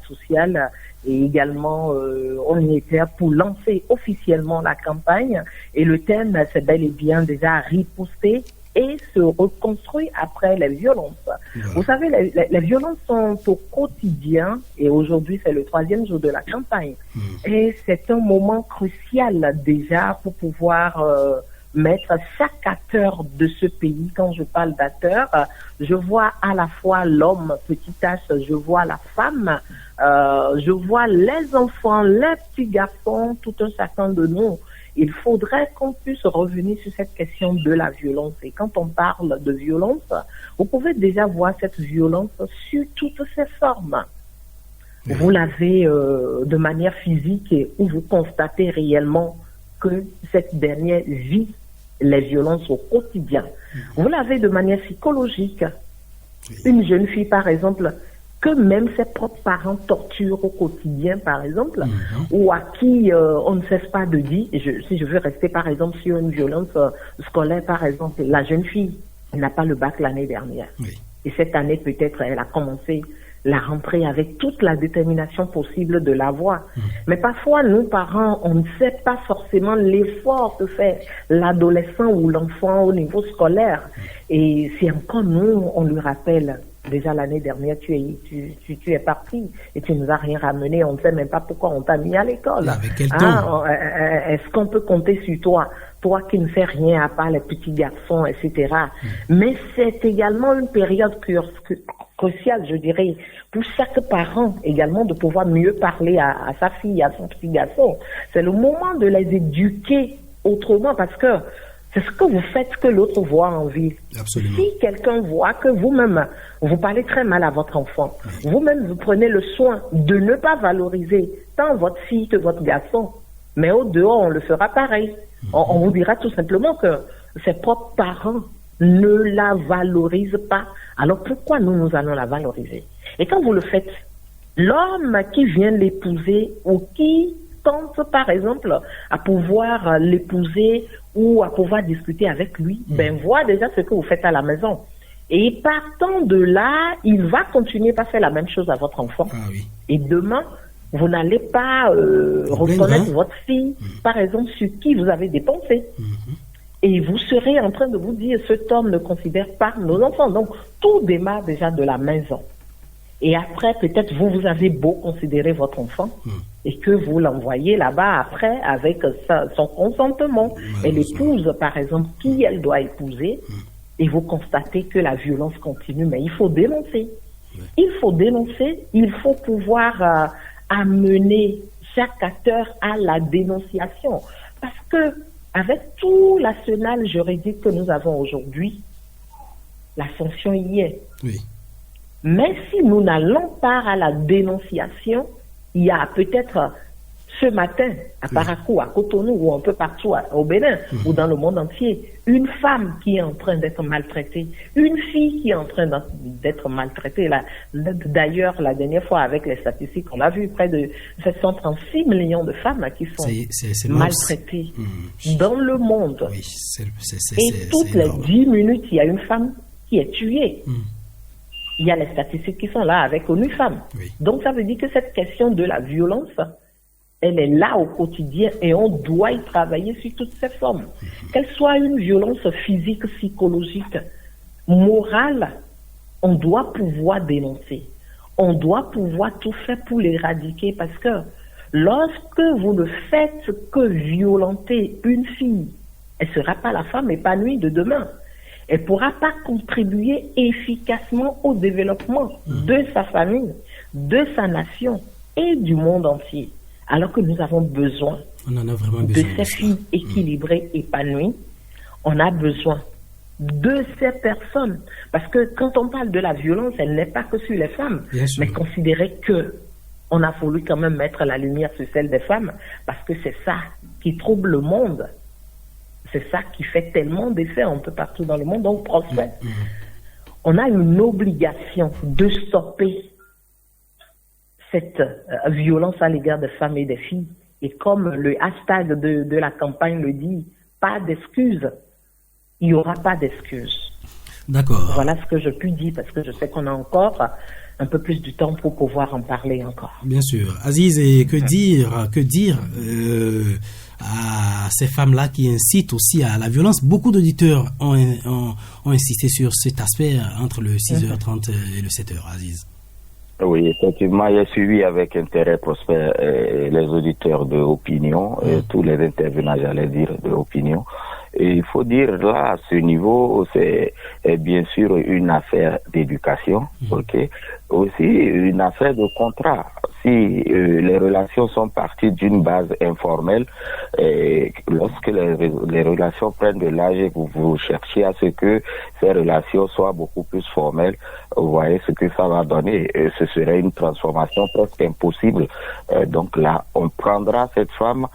sociales, et également on y était pour lancer officiellement la campagne, et le thème, c'est bel et bien déjà riposter et se reconstruire après les violences. Vous savez, les violences sont au quotidien, et aujourd'hui c'est le 3e jour de la campagne. Et c'est un moment crucial déjà pour pouvoir mettre chaque acteur de ce pays. Quand je parle d'acteur, je vois à la fois l'homme, petit H, je vois la femme, je vois les enfants, les petits garçons, tout un chacun de nous. Il faudrait qu'on puisse revenir sur cette question de la violence. Et quand on parle de violence, vous pouvez déjà voir cette violence sur toutes ses formes. Vous l'avez de manière physique, et où vous constatez réellement que cette dernière vit les violences au quotidien. Vous l'avez de manière psychologique. Une jeune fille, par exemple, que même ses propres parents torturent au quotidien, par exemple, ou à qui on ne cesse pas de dire, si je veux rester par exemple sur une violence scolaire, par exemple, la jeune fille n'a pas le bac l'année dernière. Et cette année, peut-être, elle a commencé la rentrée avec toute la détermination possible de l'avoir. Mais parfois, nous, parents, on ne sait pas forcément l'effort que fait l'adolescent ou l'enfant au niveau scolaire. Et c'est encore nous, on lui rappelle, déjà l'année dernière, tu es parti et tu nous as rien ramené. On ne sait même pas pourquoi on t'a mis à l'école. Avec quel temps? Est-ce qu'on peut compter sur toi? Toi qui ne fais rien à part les petits garçons, etc. Mais c'est également une période cruciale, je dirais, pour chaque parent également de pouvoir mieux parler à sa fille, à son petit garçon. C'est le moment de les éduquer autrement, parce que c'est ce que vous faites que l'autre voit en ville. Absolument. Si quelqu'un voit que vous-même, vous parlez très mal à votre enfant, vous-même, vous prenez le soin de ne pas valoriser tant votre fille que votre garçon, mais au dehors, on le fera pareil. On vous dira tout simplement que ses propres parents ne la valorisent pas. Alors pourquoi nous allons la valoriser? Et quand vous le faites, l'homme qui vient l'épouser ou qui tente, par exemple, à pouvoir l'épouser ou à pouvoir discuter avec lui, voit déjà ce que vous faites à la maison. Et partant de là, il va continuer à faire la même chose à votre enfant. Et demain, vous n'allez pas reconnaître votre fille, par exemple, sur qui vous avez dépensé. Et vous serez en train de vous dire, cet homme ne considère pas nos enfants. Donc, tout démarre déjà de la maison. Et après, peut-être, vous avez beau considérer votre enfant et que vous l'envoyez là-bas après avec son consentement. Et l'épouse, par exemple, qui elle doit épouser, et vous constatez que la violence continue. Mais il faut dénoncer. Il faut dénoncer, il faut pouvoir amener chaque acteur à la dénonciation. Parce que avec tout l'arsenal juridique que nous avons aujourd'hui, la sanction y est. Oui. Mais si nous n'allons pas à la dénonciation, il y a peut-être ce matin, à Parakou, à Cotonou, ou un peu partout au Bénin, ou dans le monde entier, une femme qui est en train d'être maltraitée, une fille qui est en train d'être maltraitée. Là, d'ailleurs, la dernière fois, avec les statistiques, on l'a vu, près de 736 millions de femmes qui sont maltraitées dans le monde. Oui, et toutes les 10 minutes, il y a une femme qui est tuée. Il y a les statistiques qui sont là avec ONU Femmes. Oui. Donc, ça veut dire que cette question de la violence, elle est là au quotidien et on doit y travailler sur toutes ces formes. Qu'elle soit une violence physique, psychologique, morale, on doit pouvoir dénoncer. On doit pouvoir tout faire pour l'éradiquer parce que lorsque vous ne faites que violenter une fille, elle ne sera pas la femme épanouie de demain. Elle ne pourra pas contribuer efficacement au développement de sa famille, de sa nation et du monde entier. Alors que nous avons besoin de ces filles équilibrées, épanouies. On a besoin de ces personnes. Parce que quand on parle de la violence, elle n'est pas que sur les femmes, mais considérer que on a voulu quand même mettre la lumière sur celle des femmes, parce que c'est ça qui trouble le monde. C'est ça qui fait tellement d'effets un peu partout dans le monde. Donc, prospère. On a une obligation de stopper cette violence à l'égard des femmes et des filles. Et comme le hashtag de la campagne le dit, pas d'excuses. Il n'y aura pas d'excuses. D'accord. Voilà ce que je puis dire, parce que je sais qu'on a encore un peu plus du temps pour pouvoir en parler encore. Bien sûr. Aziz, et que dire à ces femmes-là qui incitent aussi à la violence? Beaucoup d'auditeurs ont insisté sur cet aspect entre le 6h30 et le 7h, Aziz. Oui, effectivement, j'ai suivi avec intérêt Prosper les auditeurs de Opinion, tous les intervenants, j'allais dire, de Opinion. Et il faut dire, là, à ce niveau, c'est bien sûr une affaire d'éducation, ok, aussi une affaire de contrat. Si les relations sont parties d'une base informelle, lorsque les relations prennent de l'âge et vous cherchez à ce que ces relations soient beaucoup plus formelles, vous voyez ce que ça va donner. Ce serait une transformation presque impossible. Donc là, on prendra cette femme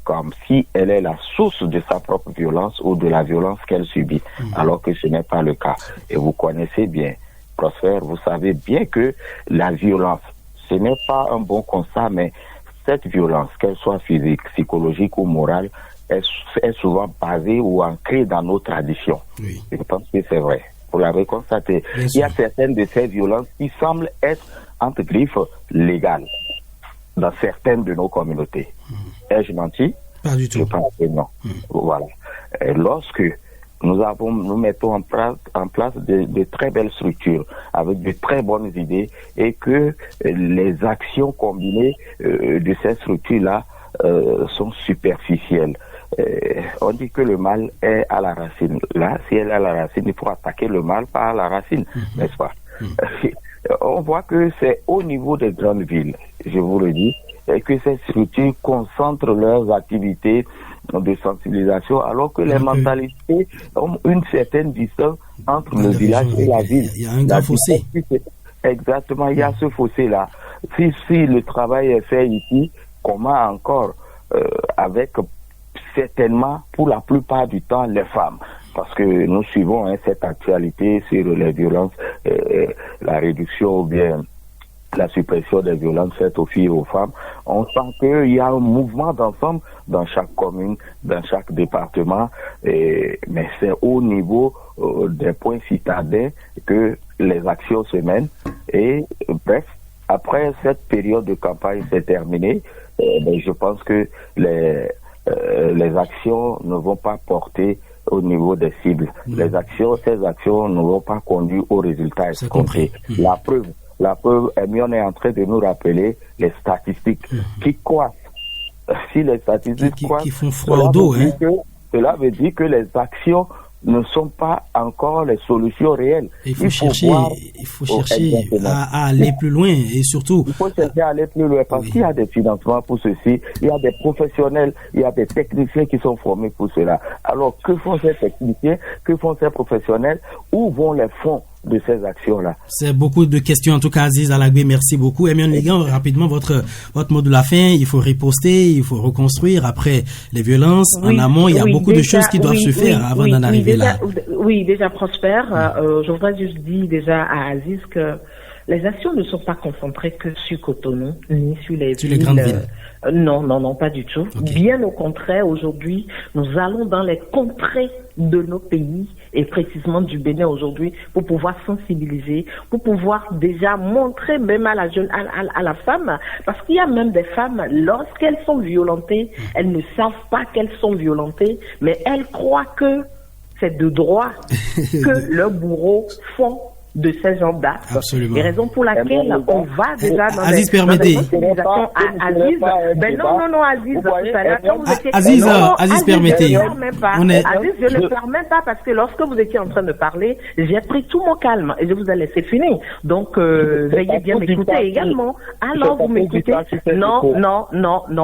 comme si elle est la source de sa propre violence ou de la violence qu'elle subit, alors que ce n'est pas le cas. Et vous connaissez bien, Prosper, vous savez bien que la violence, ce n'est pas un bon constat, mais cette violence, qu'elle soit physique, psychologique ou morale, est souvent basée ou ancrée dans nos traditions. Oui. Je pense que c'est vrai. Vous l'avez constaté. Il y a certaines de ces violences qui semblent être, entre griffes, légales dans certaines de nos communautés. Ai-je menti? Pas du tout. Je pense que non. Voilà. Et lorsque nous mettons en place de très belles structures avec de très bonnes idées et que les actions combinées de ces structures-là sont superficielles. On dit que le mal est à la racine. Là, si elle est à la racine, il faut attaquer le mal par la racine, n'est-ce pas? On voit que c'est au niveau des grandes villes, je vous le dis, et que ces structures concentrent leurs activités de sensibilisation, alors que les mentalités ont une certaine distance entre le village et la ville. Il y a un grand fossé. Exactement, il y a ce fossé-là. Si le travail est fait ici, comment encore avec certainement, pour la plupart du temps, les femmes. Parce que nous suivons cette actualité sur les violences, la réduction ou bien la suppression des violences faites aux filles et aux femmes. On sent qu'il y a un mouvement d'ensemble dans chaque commune, dans chaque département, mais c'est au niveau des points citadins que les actions se mènent. Et bref, après cette période de campagne s'est terminée, je pense que les actions ne vont pas porter au niveau des cibles. Ces actions ne vont pas conduire aux résultats escomptés. La preuve, on est en train de nous rappeler les statistiques qui croissent. Si les statistiques croissent, qui font froid au dos, cela veut dire que les actions ne sont pas encore les solutions réelles. Il faut chercher à aller plus loin et surtout... Il faut chercher à aller plus loin parce qu'il y a des financements pour ceci, il y a des professionnels, il y a des techniciens qui sont formés pour cela. Alors, que font ces techniciens? Que font ces professionnels? Où vont les fonds de ces actions-là? C'est beaucoup de questions. En tout cas, Aziz Alagbe, merci beaucoup. Hermione Ligan, rapidement, votre mot de la fin. Il faut riposter, il faut reconstruire après les violences. En amont, il y a beaucoup de choses qui doivent se faire avant d'en arriver là. Oui, déjà, Prosper, je voudrais juste dire déjà à Aziz que les actions ne sont pas concentrées que sur Cotonou, ni sur les grandes villes. Non, pas du tout. Okay. Bien au contraire, aujourd'hui, nous allons dans les contrées de nos pays et précisément du Bénin aujourd'hui pour pouvoir sensibiliser, pour pouvoir déjà montrer même à la femme, parce qu'il y a même des femmes, lorsqu'elles sont violentées, elles ne savent pas qu'elles sont violentées, mais elles croient que c'est de droit que leurs bourreaux font de ces gens d'actes. Absolument. Et raison pour laquelle on va déjà dans Aziz, des permettez. Aziz, non, Aziz, Aziz, permettez. Aziz, je ne permets pas parce que lorsque vous étiez en train de parler, j'ai pris tout mon calme et je vous ai laissé finir. Donc, veuillez bien m'écouter également. Alors, vous m'écoutez? Non,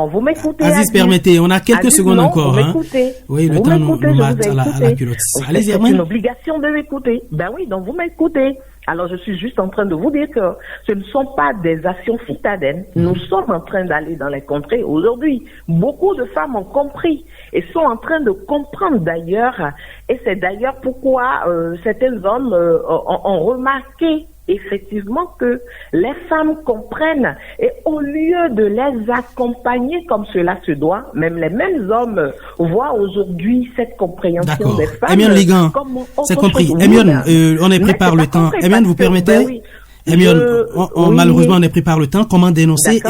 vous m'écoutez. Aziz, permettez. On a quelques secondes encore. Vous m'écoutez. Oui, le temps nous mate à la culotte. Allez-y, c'est une obligation de m'écouter. Ben oui, donc vous m'écoutez. Alors, je suis juste en train de vous dire que ce ne sont pas des actions citadines. Nous sommes en train d'aller dans les contrées. Aujourd'hui, beaucoup de femmes ont compris et sont en train de comprendre d'ailleurs. Et c'est d'ailleurs pourquoi certains hommes ont remarqué effectivement que les femmes comprennent et au lieu de les accompagner comme cela se doit, même les mêmes hommes voient aujourd'hui cette compréhension des femmes. Hermione Ligan, c'est compris. Hermione, on est pris par le temps. Hermione, vous permettez? Hermione, malheureusement, on est pris par le temps. Comment dénoncer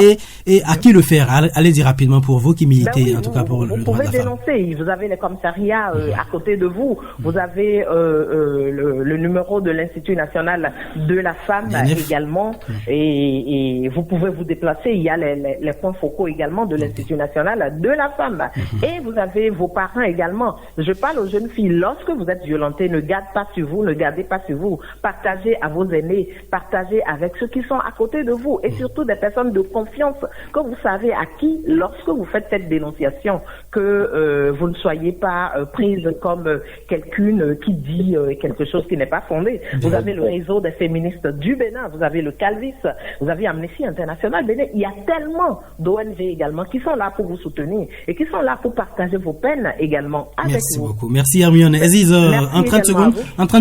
et à qui le faire? Allez-y rapidement pour vous qui militez, en tout cas pour le droit de la femme. Vous pouvez dénoncer. Vous avez les commissariats à côté de vous. Vous avez le numéro de l'Institut national de la femme également. Et vous pouvez vous déplacer. Il y a les points focaux également de l'Institut national de la femme. Et vous avez vos parents également. Je parle aux jeunes filles. Lorsque vous êtes violentées, ne gardez pas sur vous, ne gardez pas sur vous. Partagez à vos aînés, partagez avec ceux qui sont à côté de vous et surtout des personnes de confiance que vous savez à qui, lorsque vous faites cette dénonciation, que vous ne soyez pas prise comme quelqu'une qui dit quelque chose qui n'est pas fondé. Vous avez le réseau des féministes du Bénin, vous avez le Calvis, vous avez Amnesty International Bénin. Il y a tellement d'ONG également qui sont là pour vous soutenir et qui sont là pour partager vos peines également avec Merci vous. beaucoup. Merci Hermione. Aziz, en 30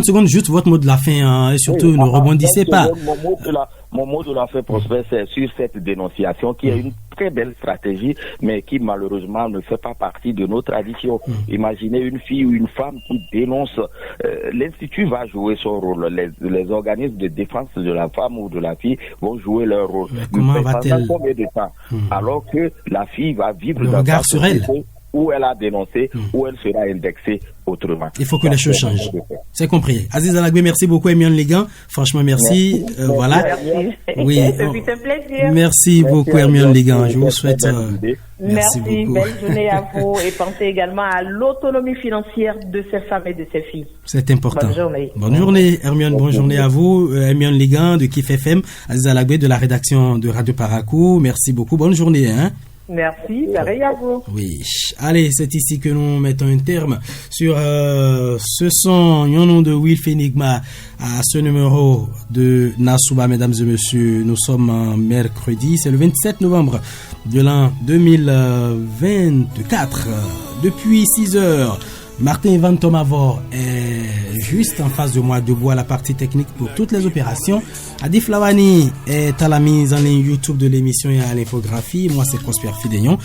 secondes, juste votre mot de la fin et surtout ne rebondissez pas. Mon mot de la fin, Prosper, c'est sur cette dénonciation qui est une très belle stratégie, mais qui malheureusement ne fait pas partie de nos traditions. Imaginez une fille ou une femme qui dénonce. L'Institut va jouer son rôle. Les organismes de défense de la femme ou de la fille vont jouer leur rôle. Mais comment va-t-elle? Combien de temps? Alors que la fille va vivre le dans regard sur elle, où elle a dénoncé, où elle sera indexée autrement. Il faut que les choses changent. C'est compris. Aziz Alagbe, merci beaucoup. Hermione Ligan, franchement, merci. Voilà. Merci. Oui. C'est un plaisir. Merci beaucoup, Hermione Ligan. Je vous souhaite. Merci. beaucoup. Belle journée à vous et pensez également à l'autonomie financière de ces femmes et de ces filles. C'est important. Bonne journée. Bonne journée, Hermione. Bonne journée à vous. Hermione Ligan de Kif FM, Aziz Alagbe de la rédaction de Radio Parakou. Merci beaucoup. Bonne journée. Merci, pareil à vous. Oui. Allez, c'est ici que nous mettons un terme sur ce son, nom de Will Fenigma à ce numéro de Nasouba, mesdames et messieurs. Nous sommes en mercredi, c'est le 27 novembre de l'an 2024. Depuis 6 heures, Martin Van Tomavor est juste en face de moi, debout à la partie technique pour toutes les opérations. Adif Lawani est à la mise en ligne YouTube de l'émission et à l'infographie. Moi, c'est Prosper Fidéon.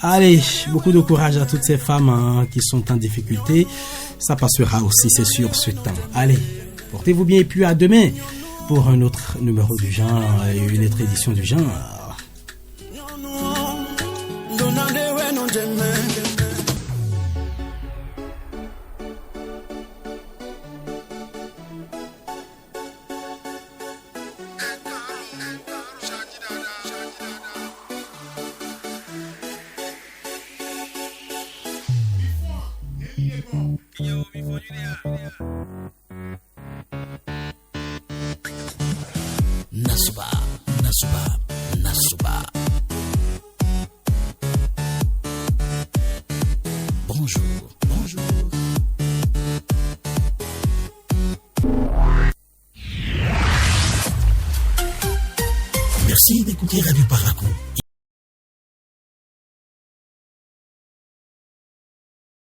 Allez, beaucoup de courage à toutes ces femmes qui sont en difficulté. Ça passera aussi, c'est sûr, ce temps. Allez, portez-vous bien et puis à demain pour un autre numéro du genre et une autre édition du genre. Here you go. Nasuba, Nasuba, Nasuba. Bonjour, bonjour. Merci d'écouter Radio Parakou.